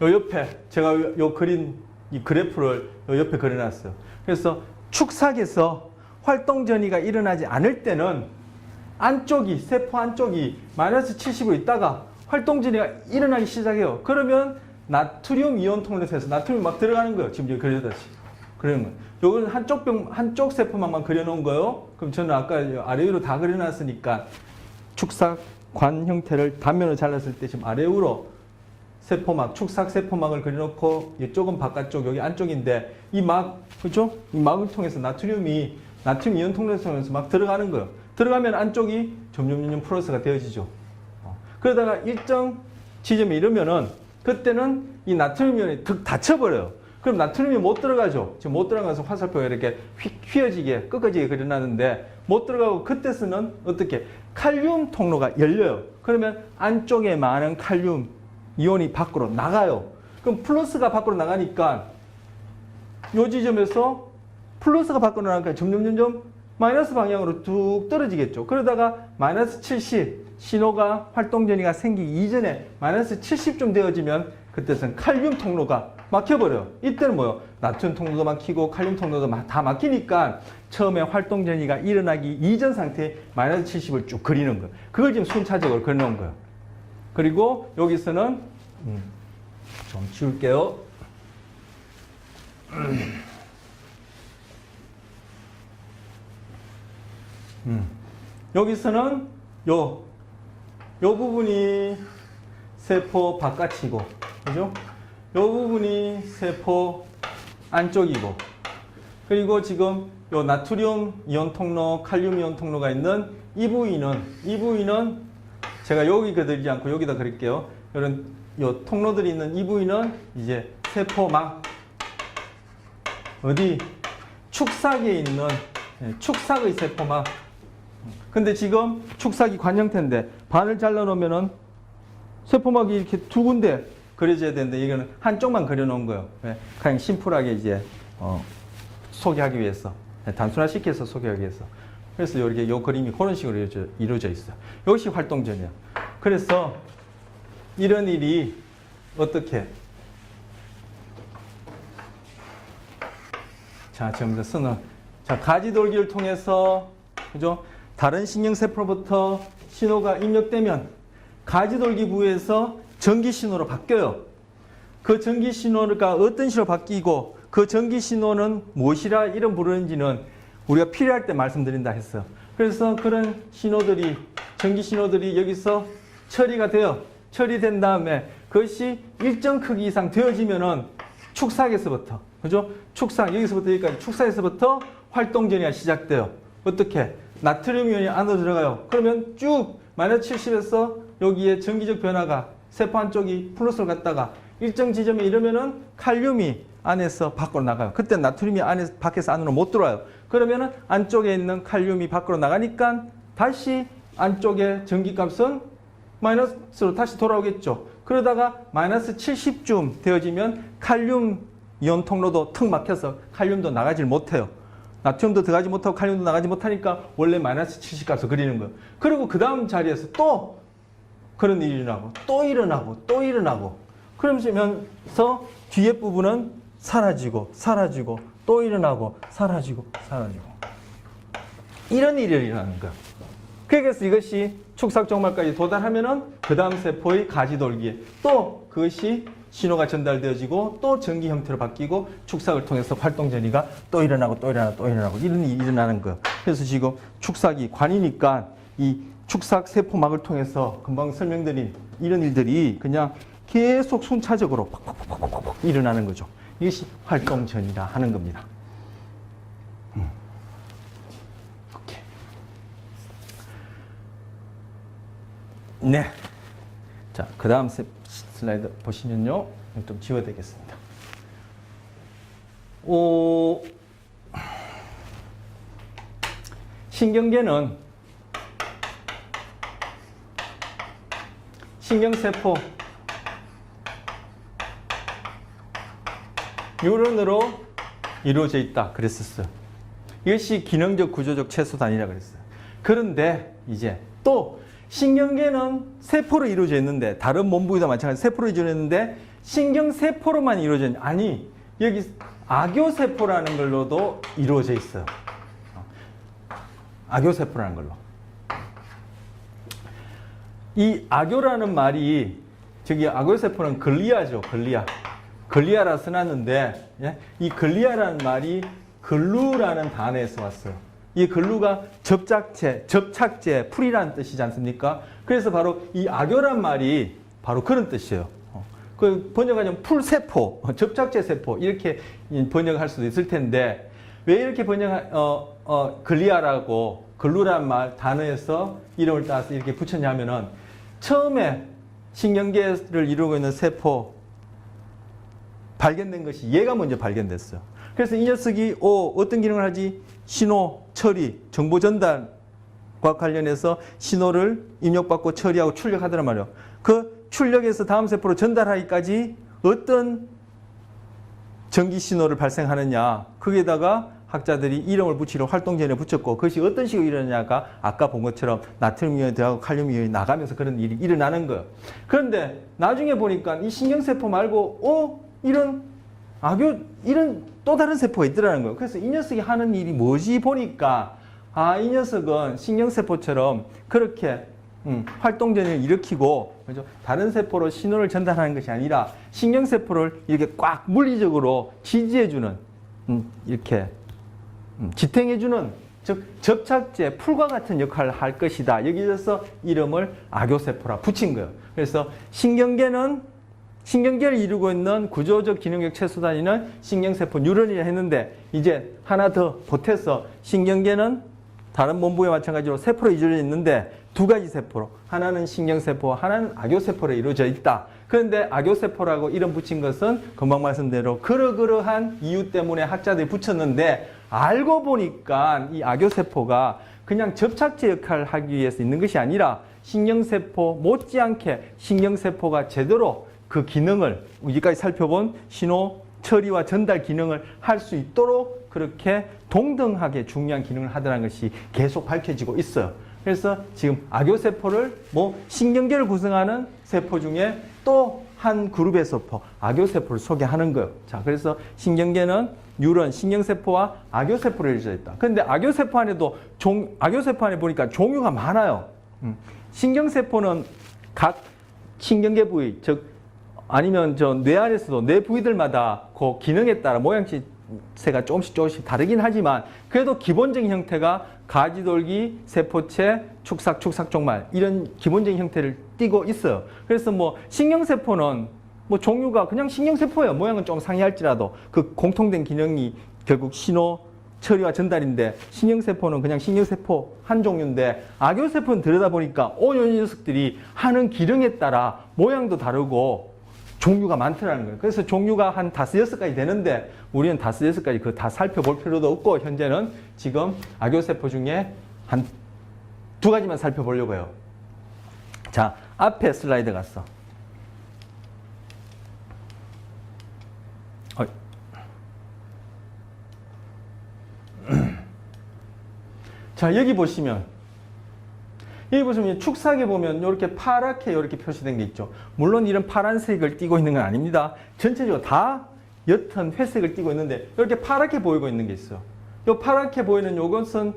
A: 요 옆에 제가 요 그린 이 그래프를 요 옆에 그려놨어요. 그래서 축삭에서 활동 전이가 일어나지 않을 때는 안쪽이 세포 안쪽이 마이너스 70으로 있다가 활동 전이가 일어나기 시작해요. 그러면 나트륨 이온 통로에서 나트륨이 막 들어가는 거예요. 지금 여기 그려놨지. 그러는 거예요. 요건 한쪽 세포막만 그려놓은 거예요. 그럼 저는 아까 아래 위로 다 그려놨으니까 축삭관 형태를 단면을 잘랐을 때 지금 아래 위로 세포막, 축삭 세포막을 그려놓고 이쪽은 바깥쪽, 여기 안쪽인데 이 막, 그죠? 이 막을 통해서 나트륨 이온 통로에서 막 들어가는 거예요. 들어가면 안쪽이 점점 플러스가 되어지죠. 그러다가 일정 지점에 이르면은 그때는 이 나트륨 이온이 득 닫혀버려요. 그럼 나트륨이 못 들어가죠. 지금 못 들어가서 화살표가 이렇게 휘어지게, 꺾어지게 그려놨는데 못 들어가고 그때서는 어떻게? 칼륨 통로가 열려요. 그러면 안쪽에 많은 칼륨 이온이 밖으로 나가요. 그럼 플러스가 밖으로 나가니까 요 지점에서 플러스가 밖으로 나가니까 점점 마이너스 방향으로 뚝 떨어지겠죠. 그러다가 마이너스 70 신호가 활동 전이가 생기기 이전에 마이너스 70좀 되어지면 그때는 칼륨 통로가 막혀버려요. 이때는 뭐요? 나트륨 통로도 막히고 칼륨 통로도 다 막히니까 처음에 활동 전이가 일어나기 이전 상태에 마이너스 70을 쭉 그리는 거예요. 그걸 지금 순차적으로 그려놓은 거예요. 그리고 여기서는 좀 지울게요. 여기서는 요 부분이 세포 바깥이고, 그죠? 요 부분이 세포 안쪽이고, 그리고 지금 요 나트륨 이온 통로, 칼륨 이온 통로가 있는 이 부위는 제가 여기 그리지 않고 여기다 그릴게요. 이런 요 통로들이 있는 이 부위는 이제 세포막 어디 축삭에 있는 축삭의 세포막. 근데 지금 축삭이 관 형태인데 반을 잘라 놓으면은 세포막이 이렇게 두 군데 그려져야 되는데 이거는 한쪽만 그려 놓은 거예요. 그냥 심플하게 이제 소개하기 위해서, 단순화시켜서 소개하기 위해서. 그래서 이렇게 요 그림이 그런 식으로 이루어져 있어요. 이것이 활동 전이야. 그래서 이런 일이 어떻게? 자, 지금 쓰는 가지돌기를 통해서, 그죠? 다른 신경세포로부터 신호가 입력되면 가지돌기 부위에서 전기 신호로 바뀌어요. 그 전기 신호가 어떤 신호로 바뀌고 그 전기 신호는 무엇이라 이름 부르는지는 우리가 필요할 때 말씀드린다 했어요. 그래서 그런 신호들이, 전기 신호들이 여기서 처리된 다음에 그것이 일정 크기 이상 되어지면은 축삭에서부터, 그죠? 여기서부터 여기까지 축삭에서부터 활동 전이가 시작돼요. 어떻게? 나트륨 이온이 안으로 들어가요. 그러면 쭉 마이너스 70에서 여기에 전기적 변화가 세포 안쪽이 플러스로 갔다가 일정 지점에 이르면은 칼륨이 안에서 밖으로 나가요. 그때 나트륨이 밖에서 안으로 못 들어와요. 그러면은 안쪽에 있는 칼륨이 밖으로 나가니까 다시 안쪽에 전기값은 마이너스로 다시 돌아오겠죠. 그러다가 마이너스 70쯤 되어지면 칼륨 이온 통로도 턱 막혀서 칼륨도 나가질 못해요. 나트륨도 들어가지 못하고 칼륨도 나가지 못하니까 원래 마이너스 70 값을 그리는 거예요. 그리고 그 다음 자리에서 또 그런 일이 일어나고 또 일어나고 또 일어나고 그러면서 뒤에 부분은 사라지고 사라지고 또 일어나고 사라지고 사라지고 이런 일이 일어나는 거예요. 그래서 이것이 축삭종말까지 도달하면은 그 다음 세포의 가지돌기에 또 그것이 신호가 전달되어지고 또 전기 형태로 바뀌고 축삭을 통해서 활동전이가 또 일어나고 또 일어나고 또 일어나고 이런 일이 일어나는 거예요. 그래서 지금 축삭이 관이니까 이 축삭 세포막을 통해서 금방 설명드린 이런 일들이 그냥 계속 순차적으로 팍팍팍팍팍 일어나는 거죠. 이것이 활동전이라 하는 겁니다. 오케이. 네. 자, 그 다음 슬라이드 보시면요. 좀 지워야 되겠습니다. 신경계는 신경세포 뉴런으로 이루어져 있다 그랬었어요. 이것이 기능적 구조적 최소단위라 그랬어요. 그런데 이제 또 신경계는 세포로 이루어져 있는데 다른 몸부위도 마찬가지로 세포로 이루어져 있는데 신경세포로만 이루어져 있는 아니 여기 악교세포라는 걸로도 이루어져 있어요. 악교세포라는 걸로. 이 악교라는 말이 저기 악교세포는 글리아죠. 글리아라 써놨는데 예? 이 글리아라는 말이 글루라는 단어에서 왔어요. 이 글루가 접착제, 풀이라는 뜻이지 않습니까? 그래서 바로 이 악교란 말이 바로 그런 뜻이에요. 그 번역하면 풀세포, 접착제 세포 이렇게 번역할 수도 있을 텐데 왜 이렇게 글리아라고 글루란 말 단어에서 이름을 따서 이렇게 붙였냐면은 처음에 신경계를 이루고 있는 세포 발견된 것이 얘가 먼저 발견됐어요. 그래서 이 녀석이 어떤 기능을 하지? 신호, 처리, 정보 전달과 관련해서 신호를 입력받고 처리하고 출력하더란 말이에요. 그 출력해서 다음 세포로 전달하기까지 어떤 전기 신호를 발생하느냐. 거기에다가 학자들이 이름을 붙이러 활동전에 붙였고 그것이 어떤 식으로 일어나냐가 아까 본 것처럼 나트륨 이온이 들어가고 칼륨 이온이 나가면서 그런 일이 일어나는 거예요. 그런데 나중에 보니까 이 신경세포 말고 이런 또 다른 세포가 있더라는 거예요. 그래서 이 녀석이 하는 일이 뭐지 보니까 이 녀석은 신경세포처럼 그렇게 활동전을 일으키고 그렇죠? 다른 세포로 신호를 전달하는 것이 아니라 신경세포를 이렇게 꽉 물리적으로 지지해주는 이렇게 지탱해주는 즉 접착제, 풀과 같은 역할을 할 것이다. 여기서 이름을 악교세포라 붙인 거예요. 그래서 신경계를 이루고 있는 구조적 기능적 최소단위는 신경세포 뉴런이라 했는데 이제 하나 더 보태서 신경계는 다른 몸부에 마찬가지로 세포로 이루어져 있는데 두 가지 세포로 하나는 신경세포, 하나는 악교세포로 이루어져 있다. 그런데 악교세포라고 이름 붙인 것은 금방 말씀대로 그러한 이유 때문에 학자들이 붙였는데 알고 보니까 이 악교세포가 그냥 접착제 역할을 하기 위해서 있는 것이 아니라 신경세포 못지않게 신경세포가 제대로 그 기능을 여기까지 살펴본 신호 처리와 전달 기능을 할 수 있도록 그렇게 동등하게 중요한 기능을 하더라는 것이 계속 밝혀지고 있어요. 그래서 지금 악교세포를 신경계를 구성하는 세포 중에 또 한 그룹의 세포, 악교세포를 소개하는 거예요. 자, 그래서 신경계는 뉴런, 신경세포와 악교세포로 이루어져 있다. 그런데 악교세포 안에도 악교세포 안에 보니까 종류가 많아요. 신경세포는 각 신경계 부위, 즉 아니면 뇌 안에서도 뇌 부위들마다 그 기능에 따라 모양새가 조금씩 다르긴 하지만 그래도 기본적인 형태가 가지돌기, 세포체, 축삭종말 이런 기본적인 형태를 띠고 있어요. 그래서 신경세포는 종류가 그냥 신경세포예요. 모양은 좀 상이할지라도 그 공통된 기능이 결국 신호, 처리와 전달인데 신경세포는 그냥 신경세포 한 종류인데 악교세포는 들여다보니까 이 녀석들이 하는 기능에 따라 모양도 다르고 종류가 많더라는 거예요. 그래서 종류가 한 5-6가지 되는데 우리는 5-6가지 그거 다 살펴볼 필요도 없고 현재는 지금 악교세포 중에 한 2가지만 살펴보려고 해요. 자, 앞에 슬라이드 갔어. 자, 여기 보시면 여기 보시면 축삭에 보면 이렇게 파랗게 이렇게 표시된 게 있죠. 물론 이런 파란색을 띠고 있는 건 아닙니다. 전체적으로 다 옅은 회색을 띠고 있는데 이렇게 파랗게 보이고 있는 게 있어요. 이 파랗게 보이는 요것은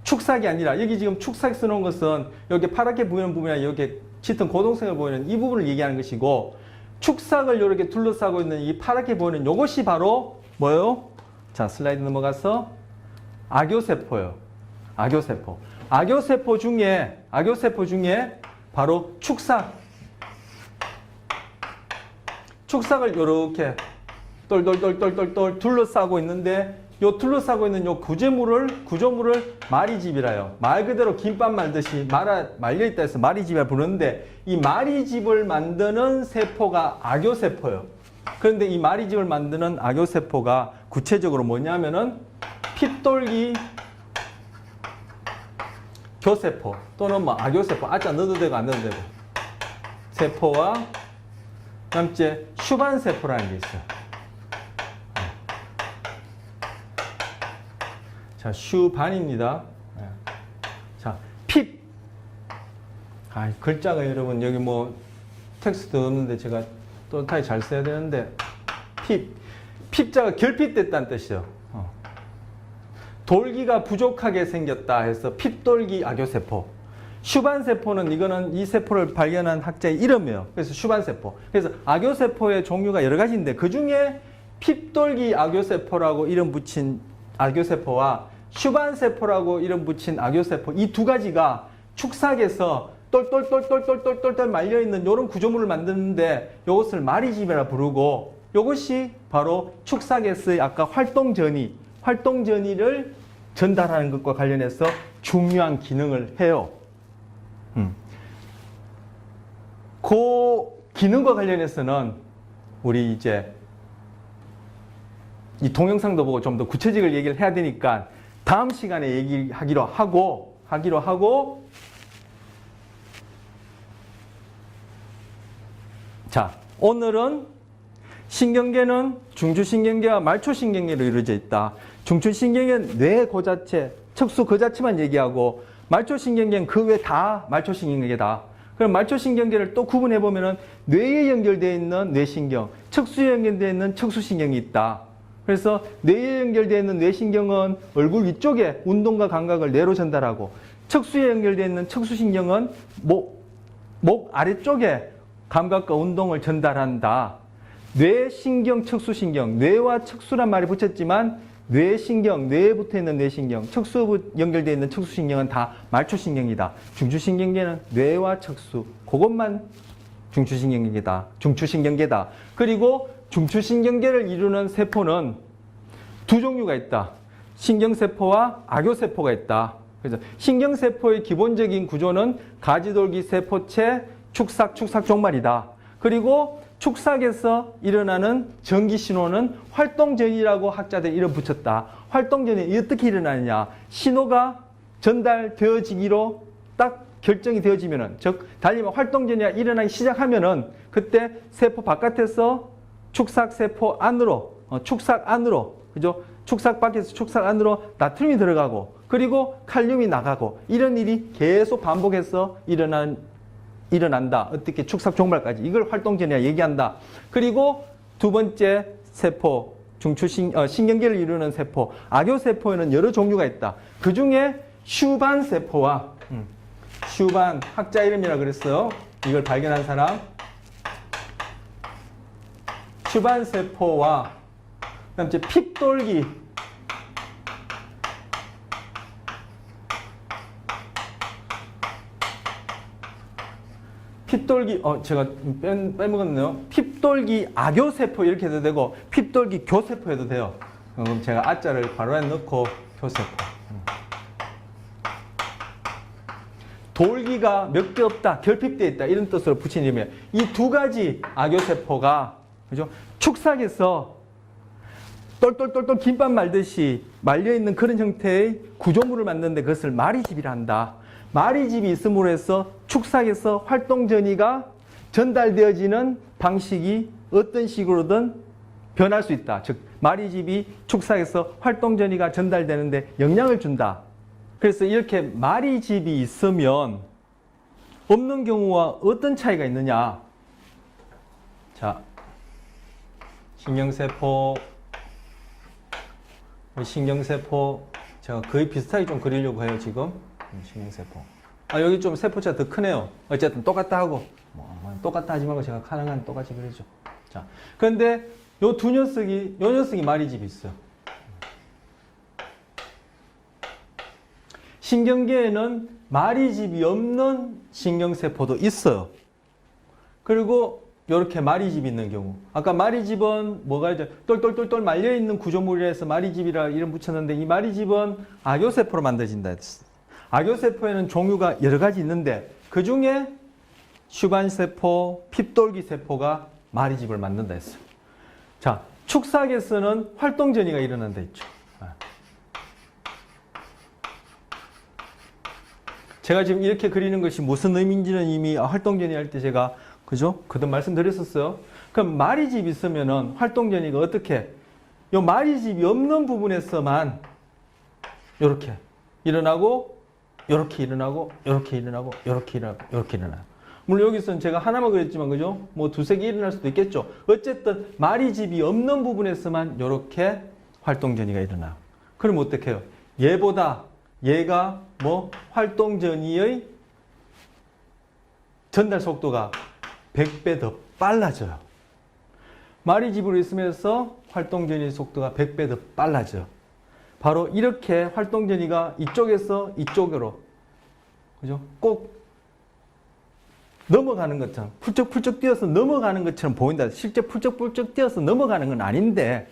A: 축삭이 아니라 여기 지금 축삭 써놓은 것은 이렇게 파랗게 보이는 부분이나 이렇게 짙은 고동색을 보이는 이 부분을 얘기하는 것이고 축삭을 이렇게 둘러싸고 있는 이 파랗게 보이는 이것이 바로 뭐예요? 자, 슬라이드 넘어가서 악교세포예요. 악교세포. 악교세포 중에 바로 축삭을 이렇게 똘똘똘똘똘 둘러싸고 있는데 요 둘러싸고 있는 요 구조물을 마리집이라요. 말 그대로 김밥 말듯이 말려있다 해서 마리집이라 부르는데 이 마리집을 만드는 세포가 악교세포예요. 그런데 이 마리집을 만드는 악교세포가 구체적으로 뭐냐면은 핏돌기 교세포 또는 뭐 악교세포, 아자 넣어도 되고 안 넣어도 되고 세포와 그다음 이제 슈반세포라는 게 있어요. 자, 슈반입니다. 자, 핍. 글자가 여러분 여기 뭐 텍스트 없는데 제가 또렷하게 잘 써야 되는데 핍. 핍자가 결핍됐다는 뜻이에요. 돌기가 부족하게 생겼다 해서 핍돌기 악교세포. 슈반세포는 이거는 이 세포를 발견한 학자의 이름이에요. 그래서 슈반세포. 그래서 악교세포의 종류가 여러 가지인데 그 중에 핍돌기 악교세포라고 이름 붙인 악교세포와 슈반세포라고 이름 붙인 악교세포 이 두 가지가 축삭에서 똘똘똘똘똘똘똘 말려있는 이런 구조물을 만드는데 이것을 마리집이라 부르고 이것이 바로 축삭에서의 아까 활동전이를 전달하는 것과 관련해서 중요한 기능을 해요. 그 기능과 관련해서는 우리 이제 이 동영상도 보고 좀 더 구체적으로 얘기를 해야 되니까 다음 시간에 얘기하기로 하고 자, 오늘은 신경계는 중추신경계와 말초신경계로 이루어져 있다. 중추신경계는 뇌 그 자체, 척수 그 자체만 얘기하고 말초신경계는 그 외 다 말초신경계다. 그럼 말초신경계를 또 구분해 보면은 뇌에 연결되어 있는 뇌신경, 척수에 연결되어 있는 척수신경이 있다. 그래서 뇌에 연결되어 있는 뇌신경은 얼굴 위쪽에 운동과 감각을 뇌로 전달하고 척수에 연결되어 있는 척수신경은 목 아래쪽에 감각과 운동을 전달한다. 뇌신경, 척수신경, 뇌와 척수란 말이 붙였지만 뇌신경, 뇌에 붙어 있는 뇌신경, 척수에 연결되어 있는 척수신경은 다 말초신경이다. 중추신경계는 뇌와 척수, 그것만 중추신경계다. 그리고 중추신경계를 이루는 세포는 두 종류가 있다. 신경세포와 악교세포가 있다. 그래서 신경세포의 기본적인 구조는 가지돌기 세포체, 축삭 종말이다. 그리고 축삭에서 일어나는 전기신호는 활동전이라고 학자들이 이름 붙였다. 활동전이 어떻게 일어나느냐. 신호가 전달되어지기로 딱 결정이 되어지면은, 즉 달리 말하면 활동전이 일어나기 시작하면은 그때 세포 바깥에서 축삭세포 안으로, 축삭 안으로, 그죠? 축삭 밖에서 축삭 안으로 나트륨이 들어가고 그리고 칼륨이 나가고 이런 일이 계속 반복해서 일어난다. 어떻게 축삭 종말까지. 이걸 활동전이라 얘기한다. 그리고 두 번째 세포, 신경계를 이루는 세포, 악교세포에는 여러 종류가 있다. 그 중에 슈반세포와 슈반, 학자 이름이라 그랬어요. 이걸 발견한 사람. 슈반세포와 그다음 이제 핏돌기, 제가 빼먹었네요. 핏돌기 악교세포 이렇게 해도 되고 핏돌기 교세포 해도 돼요. 그럼 제가 아자를 바로 넣고 교세포. 돌기가 몇 개 없다, 결핍되어 있다 이런 뜻으로 붙인 이름이에요. 이 두 가지 악교세포가 그죠? 축삭에서 똘똘똘똘 김밥 말듯이 말려있는 그런 형태의 구조물을 만드는데 그것을 마리집이라 한다. 마리집이 있음으로 해서 축삭에서 활동전이가 전달되어지는 방식이 어떤 식으로든 변할 수 있다. 즉 마리집이 축삭에서 활동전이가 전달되는데 영향을 준다. 그래서 이렇게 마리집이 있으면 없는 경우와 어떤 차이가 있느냐? 자, 신경세포, 제가 거의 비슷하게 좀 그리려고 해요, 지금. 신경세포. 여기 좀 세포체가 더 크네요. 어쨌든 똑같다 하고, 똑같다 하지 말고 제가 가능한 똑같이 그리죠. 자, 그런데 요 두 녀석이, 요 녀석이 마리집이 있어요. 신경계에는 마리집이 없는 신경세포도 있어요. 그리고 이렇게 마리집이 있는 경우. 아까 마리집은 뭐가 이제 똘똘똘똘 말려있는 구조물이라서 마리집이라 이름 붙였는데 이 마리집은 악교세포로 만들어진다 했어. 악교세포에는 종류가 여러 가지 있는데 그 중에 슈반세포, 핍돌기세포가 마리집을 만든다 했어요. 자, 축삭에서는 활동전이가 일어난다 했죠. 제가 지금 이렇게 그리는 것이 무슨 의미인지는 이미 활동전이 할 때 제가 그죠? 그도 말씀드렸었어요. 그럼 마리집이 있으면은 활동전이가 어떻게? 요 마리집이 없는 부분에서만 요렇게 일어나고 요렇게 일어나고 요렇게 일어나고 요렇게 일어나고 요렇게 일어나요. 물론 여기서는 제가 하나만 그렸지만 그죠? 뭐 두세 개 일어날 수도 있겠죠. 어쨌든 마리집이 없는 부분에서만 요렇게 활동전이가 일어나요. 그럼 어떻게 해요? 얘가 뭐 활동전이의 전달 속도가 100배 더 빨라져요. 마리집으로 있으면서 활동전이 속도가 100배 더 빨라져요. 바로 이렇게 활동전이가 이쪽에서 이쪽으로 그죠? 꼭 넘어가는 것처럼 풀쩍풀쩍 뛰어서 넘어가는 것처럼 보인다. 실제 풀쩍풀쩍 뛰어서 넘어가는 건 아닌데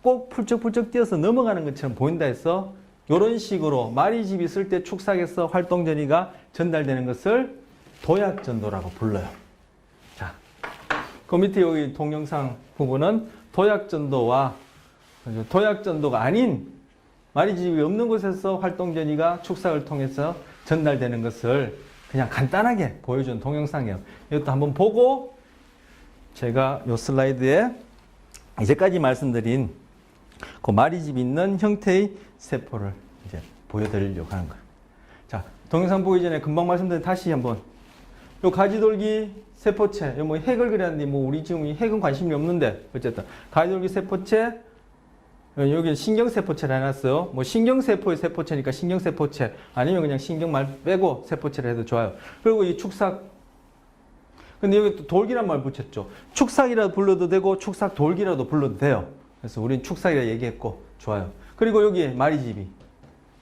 A: 꼭 풀쩍풀쩍 뛰어서 넘어가는 것처럼 보인다 해서 이런 식으로 마리집이 있을 때 축삭에서 활동전이가 전달되는 것을 도약전도라고 불러요. 자, 그 밑에 여기 동영상 부분은 도약전도와 도약전도가 아닌 마리집이 없는 곳에서 활동전이가 축삭을 통해서 전달되는 것을 그냥 간단하게 보여준 동영상이에요. 이것도 한번 보고 제가 이 슬라이드에 이제까지 말씀드린 그 마리집이 있는 형태의 세포를 이제 보여드리려고 하는 거예요. 자, 동영상 보기 전에 금방 말씀드린 다시 한번 요 가지돌기 세포체, 뭐 핵을 그렸는데 뭐 우리 지금 이 핵은 관심이 없는데 어쨌든 가지돌기 세포체 여기 신경세포체를 해놨어요. 뭐 신경세포의 세포체니까 신경세포체 아니면 그냥 신경 말 빼고 세포체를 해도 좋아요. 그리고 이 축삭 근데 여기 또 돌기란 말 붙였죠. 축삭이라도 불러도 되고 축삭돌기라도 불러도 돼요. 그래서 우린 축삭이라 얘기했고 좋아요. 그리고 여기에 마리집이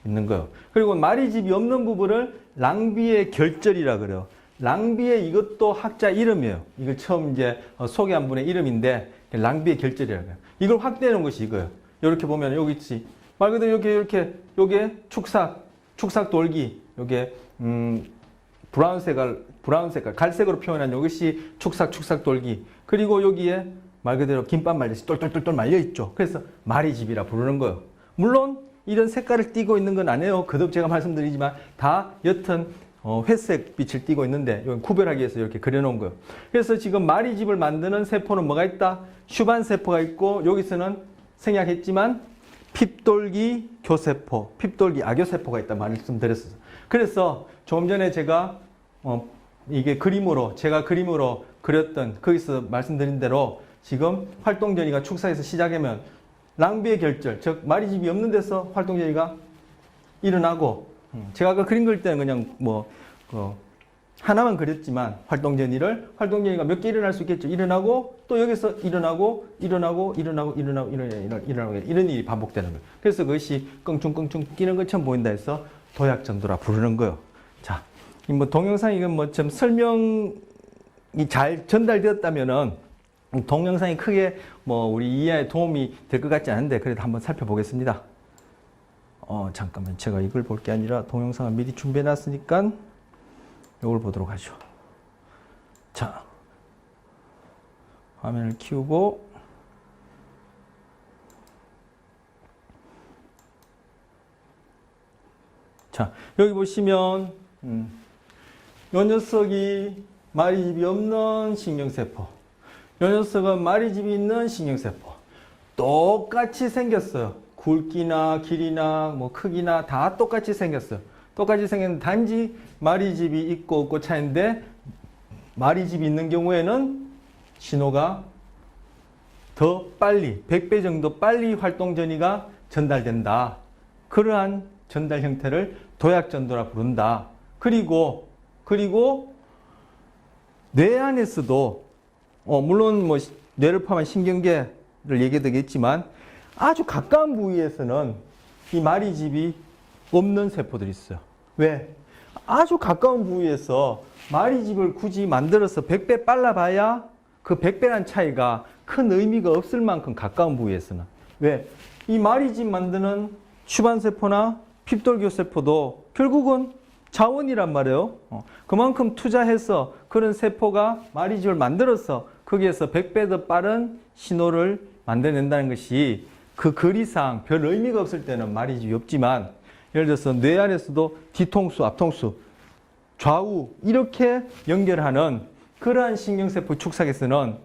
A: 있는 거예요. 그리고 마리집이 없는 부분을 랑비의 결절이라 그래요. 랑비의 이것도 학자 이름이에요. 이걸 처음 이제 소개한 분의 이름인데 랑비의 결절이라 그래요. 이걸 확대해 놓은 것이 이거예요. 이렇게 보면 여기 있지. 말 그대로 이렇게 요게 축삭 돌기. 요게 브라운 색깔 갈색으로 표현한 이것이 축삭 돌기. 그리고 여기에 말 그대로 김밥 말듯이 똘똘똘똘 말려 있죠. 그래서 마리집이라 부르는 거예요. 물론 이런 색깔을 띠고 있는 건 아니에요. 거듭 제가 말씀드리지만 다 옅은 회색 빛을 띠고 있는데 이건 구별하기 위해서 이렇게 그려놓은 거예요. 그래서 지금 마리집을 만드는 세포는 뭐가 있다? 슈반세포가 있고 여기서는 생략했지만 핍돌기 교세포, 핍돌기 악교세포가 있다 말씀드렸어요. 그래서 조금 전에 제가 이게 제가 그림으로 그렸던 거기서 말씀드린 대로 지금 활동전이가 축사에서 시작하면 랑비의 결절, 즉 마리집이 없는 데서 활동전이가 일어나고 제가 아까 그림 그릴 때는 그냥 하나만 그렸지만 활동전이가 몇 개 일어날 수 있겠죠. 일어나고 또 여기서 일어나고 이런 일이 반복되는 거예요. 그래서 그것이 껑충껑충 끼는 것처럼 보인다 해서 도약전도라 부르는 거예요. 자, 뭐 동영상 이건 뭐 좀 설명이 잘 전달되었다면은 동영상이 크게 뭐 우리 이해에 도움이 될 것 같지 않은데 그래도 한번 살펴보겠습니다. 잠깐만 제가 이걸 볼 게 아니라 동영상을 미리 준비해 놨으니까 이걸 보도록 하죠. 자, 화면을 키우고 자, 여기 보시면 이 녀석이 마리집이 없는 신경세포, 이 녀석은 마리집이 있는 신경세포. 똑같이 생겼어요. 굵기나 길이나 뭐 크기나 다 똑같이 생겼어요. 똑같이 생겼는데 단지 마리집이 있고 없고 차이인데 마리집이 있는 경우에는 신호가 더 빨리 100배 정도 빨리 활동 전이가 전달된다. 그러한 전달 형태를 도약전도라 부른다. 그리고 뇌 안에서도 물론 뭐 뇌를 포함한 신경계를 얘기되겠지만 아주 가까운 부위에서는 이 마리집이 없는 세포들이 있어요. 왜? 아주 가까운 부위에서 마리집을 굳이 만들어서 100배 빨라봐야 그 100배란 차이가 큰 의미가 없을 만큼 가까운 부위에서는. 왜? 이 마리집 만드는 추반세포나 핍돌교세포도 결국은 자원이란 말이에요. 그만큼 투자해서 그런 세포가 마리집을 만들어서 거기에서 100배 더 빠른 신호를 만들어낸다는 것이 그 거리상 별 의미가 없을 때는 마리집이 없지만 예를 들어서 뇌 안에서도 뒤통수, 앞통수, 좌우 이렇게 연결하는 그러한 신경세포 축삭에서는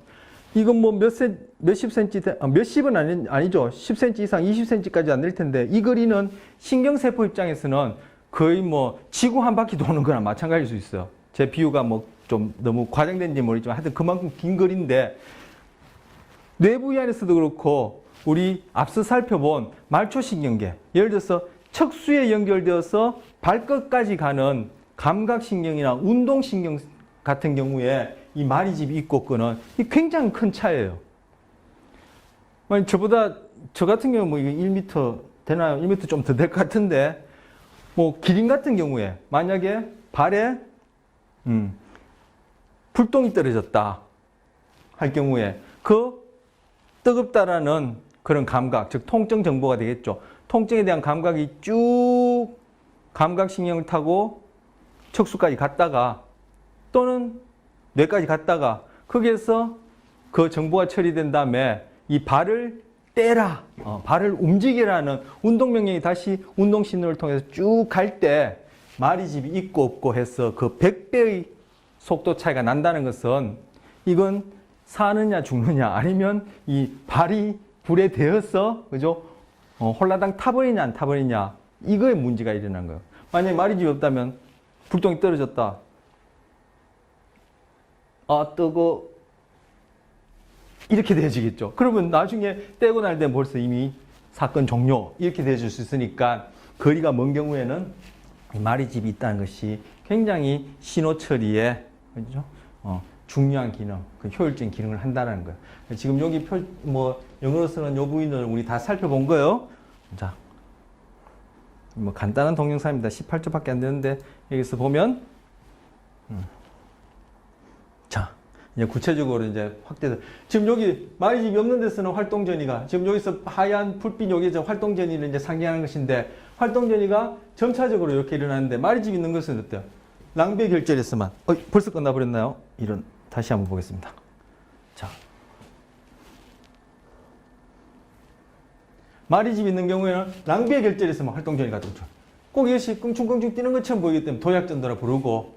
A: 이건 뭐 몇십 cm, 몇십은 아니죠. 10cm 이상, 20cm까지 안 될 텐데 이 거리는 신경세포 입장에서는 거의 뭐 지구 한 바퀴 도는 거나 마찬가지일 수 있어요. 제 비유가 뭐 좀 너무 과장된지 모르지만 하여튼 그만큼 긴 거리인데 뇌부위 안에서도 그렇고 우리 앞서 살펴본 말초신경계, 예를 들어서 척수에 연결되어서 발끝까지 가는 감각신경이나 운동신경 같은 경우에 이 마리집이 있고 없고는 굉장히 큰 차이예요. 저보다 저 같은 경우 뭐 이게 1m 되나요? 1m 좀 더 될 것 같은데 뭐 기린 같은 경우에 만약에 발에 불똥이 떨어졌다 할 경우에 그 뜨겁다라는 그런 감각, 즉 통증 정보가 되겠죠. 통증에 대한 감각이 쭉 감각신경을 타고 척수까지 갔다가 또는 뇌까지 갔다가 거기에서 그 정보가 처리된 다음에 이 발을 떼라, 발을 움직이라는 운동명령이 다시 운동신호를 통해서 쭉 갈 때 마리집이 있고 없고 해서 그 100배의 속도 차이가 난다는 것은 이건 사느냐 죽느냐 아니면 이 발이 불에 대어서 그죠? 홀라당 타버리냐 안 타버리냐 이거에 문제가 일어난 거예요. 만약에 마리집이 없다면 불똥이 떨어졌다. 아 뜨거 이렇게 되어지겠죠. 그러면 나중에 떼고 날 때 벌써 이미 사건 종료 이렇게 되어질 수 있으니까 거리가 먼 경우에는 마리집이 있다는 것이 굉장히 신호 처리에 그죠? 중요한 기능, 그 효율적인 기능을 한다는 거예요. 지금 여기 영어로 쓰는 요 부분을 우리 다 살펴본 거예요. 자, 뭐 간단한 동영상입니다. 18초밖에 안 되는데 여기서 보면 자, 이제 구체적으로 이제 확대돼. 지금 여기 마리집이 없는 데서는 활동전이가 지금 여기서 하얀 불빛 여기서 활동전이를 이제 상징하는 것인데 활동전이가 점차적으로 이렇게 일어나는데 마리집이 있는 것은 어때요? 랑베 결절에서만 벌써 끝나버렸나요? 이런 다시 한번 보겠습니다. 자, 마리집이 있는 경우에는 랑베 결절에서만 활동전이가 되죠. 꼭 이것이 껑충껑충 뛰는 것처럼 보이기 때문에 도약전도라 부르고,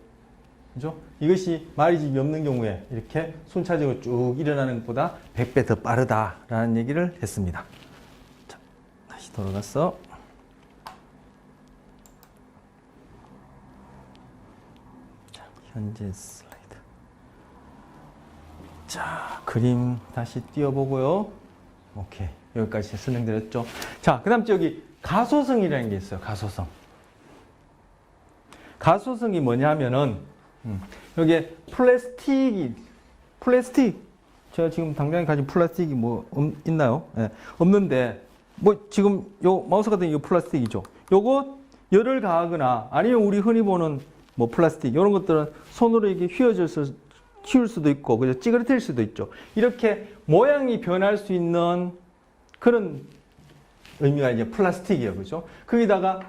A: 그죠? 이것이 마리집이 없는 경우에 이렇게 순차적으로 쭉 일어나는 것보다 100배 더 빠르다라는 얘기를 했습니다. 자, 다시 돌아가서. 자, 현재 슬라이드. 자, 그림 다시 띄워보고요. 오케이. 여기까지 설명드렸죠. 자, 그 다음 여기 가소성이라는 게 있어요. 가소성. 가소성이 뭐냐면은, 여기에 플라스틱. 제가 지금 당장에 가진 플라스틱이 뭐, 있나요? 네, 없는데, 뭐, 지금 요 마우스 같은 이 플라스틱이죠. 요거 열을 가하거나 아니면 우리 흔히 보는 뭐 플라스틱, 이런 것들은 손으로 이게 휘울 수도 있고, 그죠? 찌그러뜨릴 수도 있죠. 이렇게 모양이 변할 수 있는 그런 의미가 이제 플라스틱이에요. 그죠? 거기다가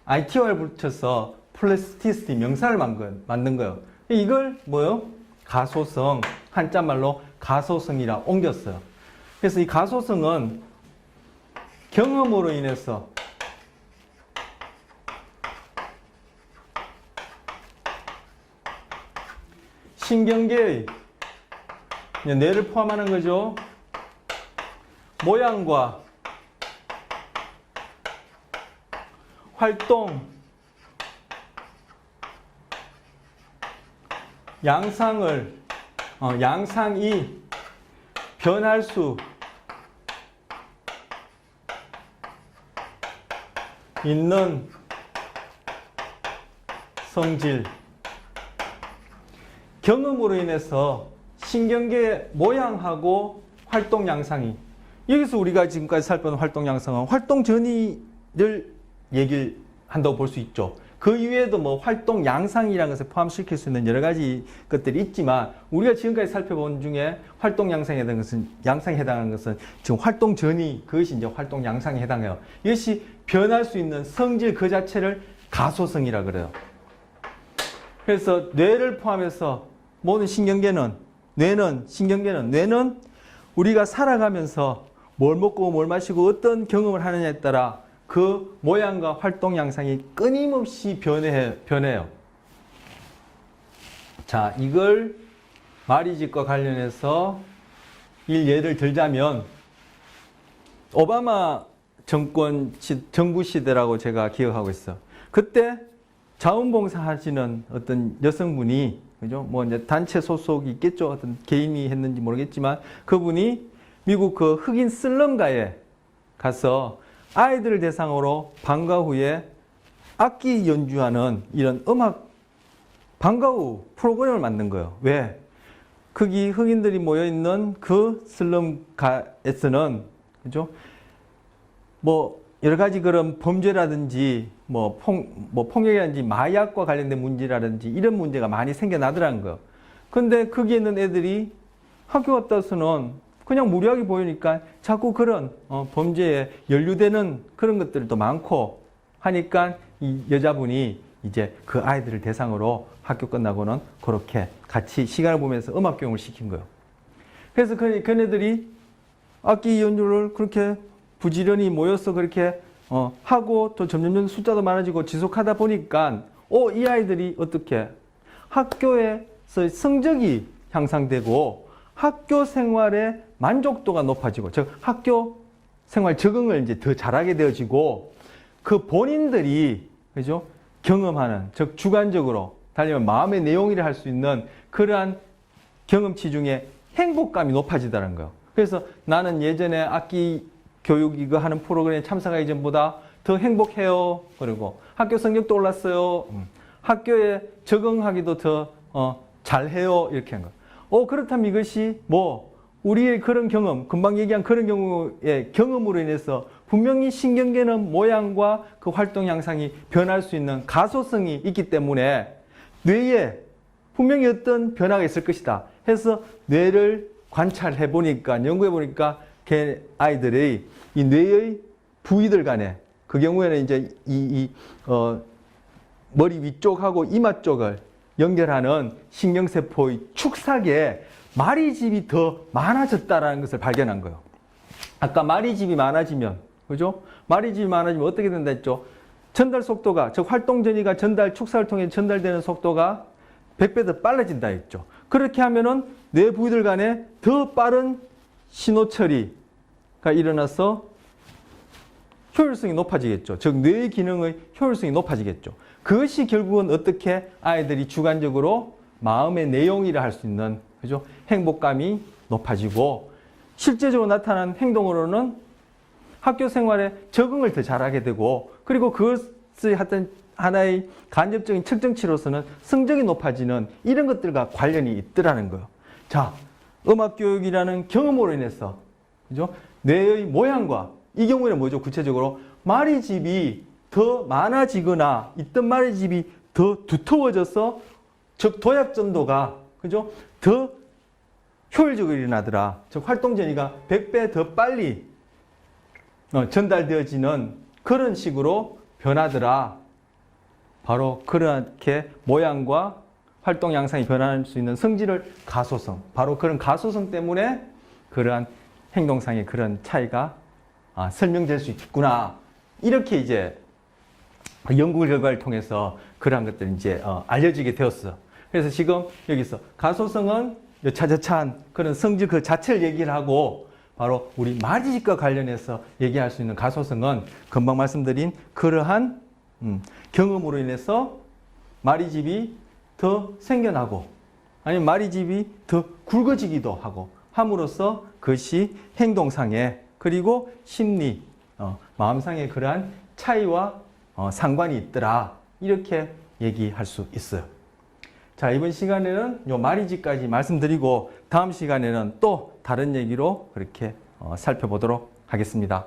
A: ITY를 붙여서 플라스티시티 명사를 만든 거예요. 이걸 뭐요? 가소성, 한자말로 가소성이라 옮겼어요. 그래서 이 가소성은 경험으로 인해서 신경계의 뇌를 포함하는 거죠. 모양과 활동, 양상이 변할 수 있는 성질. 경험으로 인해서 신경계 모양하고 활동 양상이, 여기서 우리가 지금까지 살펴본 활동 양상은 활동 전이를 얘기를 한다고 볼 수 있죠. 그 이외에도 뭐 활동 양상이라는 것을 포함시킬 수 있는 여러 가지 것들이 있지만, 우리가 지금까지 살펴본 중에 활동 양상에 해당하는 것은 지금 활동 전이, 그것이 이제 활동 양상에 해당해요. 이것이 변할 수 있는 성질 그 자체를 가소성이라 그래요. 그래서 뇌를 포함해서 모든 뇌는 우리가 살아가면서 뭘 먹고 뭘 마시고 어떤 경험을 하느냐에 따라 그 모양과 활동 양상이 끊임없이 변해요. 자, 이걸 마리집과 관련해서 예를 들자면, 오바마 정부 시대라고 제가 기억하고 있어요. 그때 자원봉사 하시는 어떤 여성분이, 그죠? 뭐 이제 단체 소속이 있겠죠. 어떤 개인이 했는지 모르겠지만, 그분이 미국 그 흑인 슬럼가에 가서 아이들을 대상으로 방과 후에 악기 연주하는 이런 음악 방과 후 프로그램을 만든 거예요. 왜? 거기 흑인들이 모여있는 그 슬럼가에서는, 그죠? 뭐 여러 가지 그런 범죄라든지 폭력이라든지 마약과 관련된 문제라든지 이런 문제가 많이 생겨나더라는 거예요. 근데 거기에 있는 애들이 학교 갔다 와서는 그냥 무료하게 보이니까 자꾸 그런 범죄에 연루되는 그런 것들도 많고 하니까 이 여자분이 이제 그 아이들을 대상으로 학교 끝나고는 그렇게 같이 시간을 보면서 음악 교육을 시킨 거예요. 그래서 그네들이 악기 연주를 그렇게 부지런히 모여서 그렇게 하고 또 점점 숫자도 많아지고 지속하다 보니까 이 아이들이 어떻게 학교에서 성적이 향상되고 학교 생활의 만족도가 높아지고, 즉 학교 생활 적응을 이제 더 잘하게 되어지고, 그 본인들이, 그죠? 경험하는, 즉 주관적으로 달리면 마음의 내용이라 할 수 있는 그러한 경험치 중에 행복감이 높아지다는 거예요. 그래서 나는 예전에 악기 교육 이거 하는 프로그램에 참석하기 전보다 더 행복해요. 그리고 학교 성적도 올랐어요. 학교에 적응하기도 더 잘해요. 이렇게 한 거. 그렇다면 이것이 우리의 그런 경험, 금방 얘기한 그런 경우의 경험으로 인해서 분명히 신경계는 모양과 그 활동 양상이 변할 수 있는 가소성이 있기 때문에 뇌에 분명히 어떤 변화가 있을 것이다 해서 뇌를 관찰해 보니까, 연구해 보니까 아이들의 이 뇌의 부위들 간에, 그 경우에는 이제 머리 위쪽하고 이마 쪽을 연결하는 신경세포의 축삭에 마리집이 더 많아졌다라는 것을 발견한 거예요. 아까 마리집이 많아지면, 그죠? 마리집이 많아지면 어떻게 된다 했죠? 전달 속도가, 즉 활동 전이가 전달, 축삭을 통해 전달되는 속도가 100배 더 빨라진다 했죠. 그렇게 하면은 뇌 부위들 간에 더 빠른 신호 처리가 일어나서 효율성이 높아지겠죠. 즉 뇌의 기능의 효율성이 높아지겠죠. 그것이 결국은 어떻게 아이들이 주관적으로 마음의 내용이라 할 수 있는, 그죠? 행복감이 높아지고, 실제적으로 나타난 행동으로는 학교 생활에 적응을 더 잘하게 되고, 그리고 그것의 하나의 간접적인 측정치로서는 성적이 높아지는 이런 것들과 관련이 있더라는 거예요. 자, 음악교육이라는 경험으로 인해서, 그죠? 뇌의 모양과, 이 경우에는 뭐죠? 구체적으로 마리집이 더 많아지거나 있던 마리집이 더 두터워져서, 즉 도약전도가, 그죠? 더 효율적으로 일어나더라. 즉 활동 전이가 100배 더 빨리 전달되어지는 그런 식으로 변하더라. 바로 그렇게 모양과 활동 양상이 변할 수 있는 성질을 가소성, 바로 그런 가소성 때문에 그러한 행동상의 그런 차이가 설명될 수 있구나. 이렇게 이제 연구 결과를 통해서 그러한 것들이 이제 알려지게 되었어. 그래서 지금 여기서 가소성은 여차저차한 그런 성질 그 자체를 얘기를 하고, 바로 우리 마리집과 관련해서 얘기할 수 있는 가소성은 금방 말씀드린 그러한 경험으로 인해서 마리집이 더 생겨나고, 아니면 마리집이 더 굵어지기도 하고 함으로써 그것이 행동상의 그리고 심리, 마음상의 그러한 차이와 상관이 있더라. 이렇게 얘기할 수 있어요. 자, 이번 시간에는 요 마리집까지 말씀드리고 다음 시간에는 또 다른 얘기로 그렇게 살펴보도록 하겠습니다.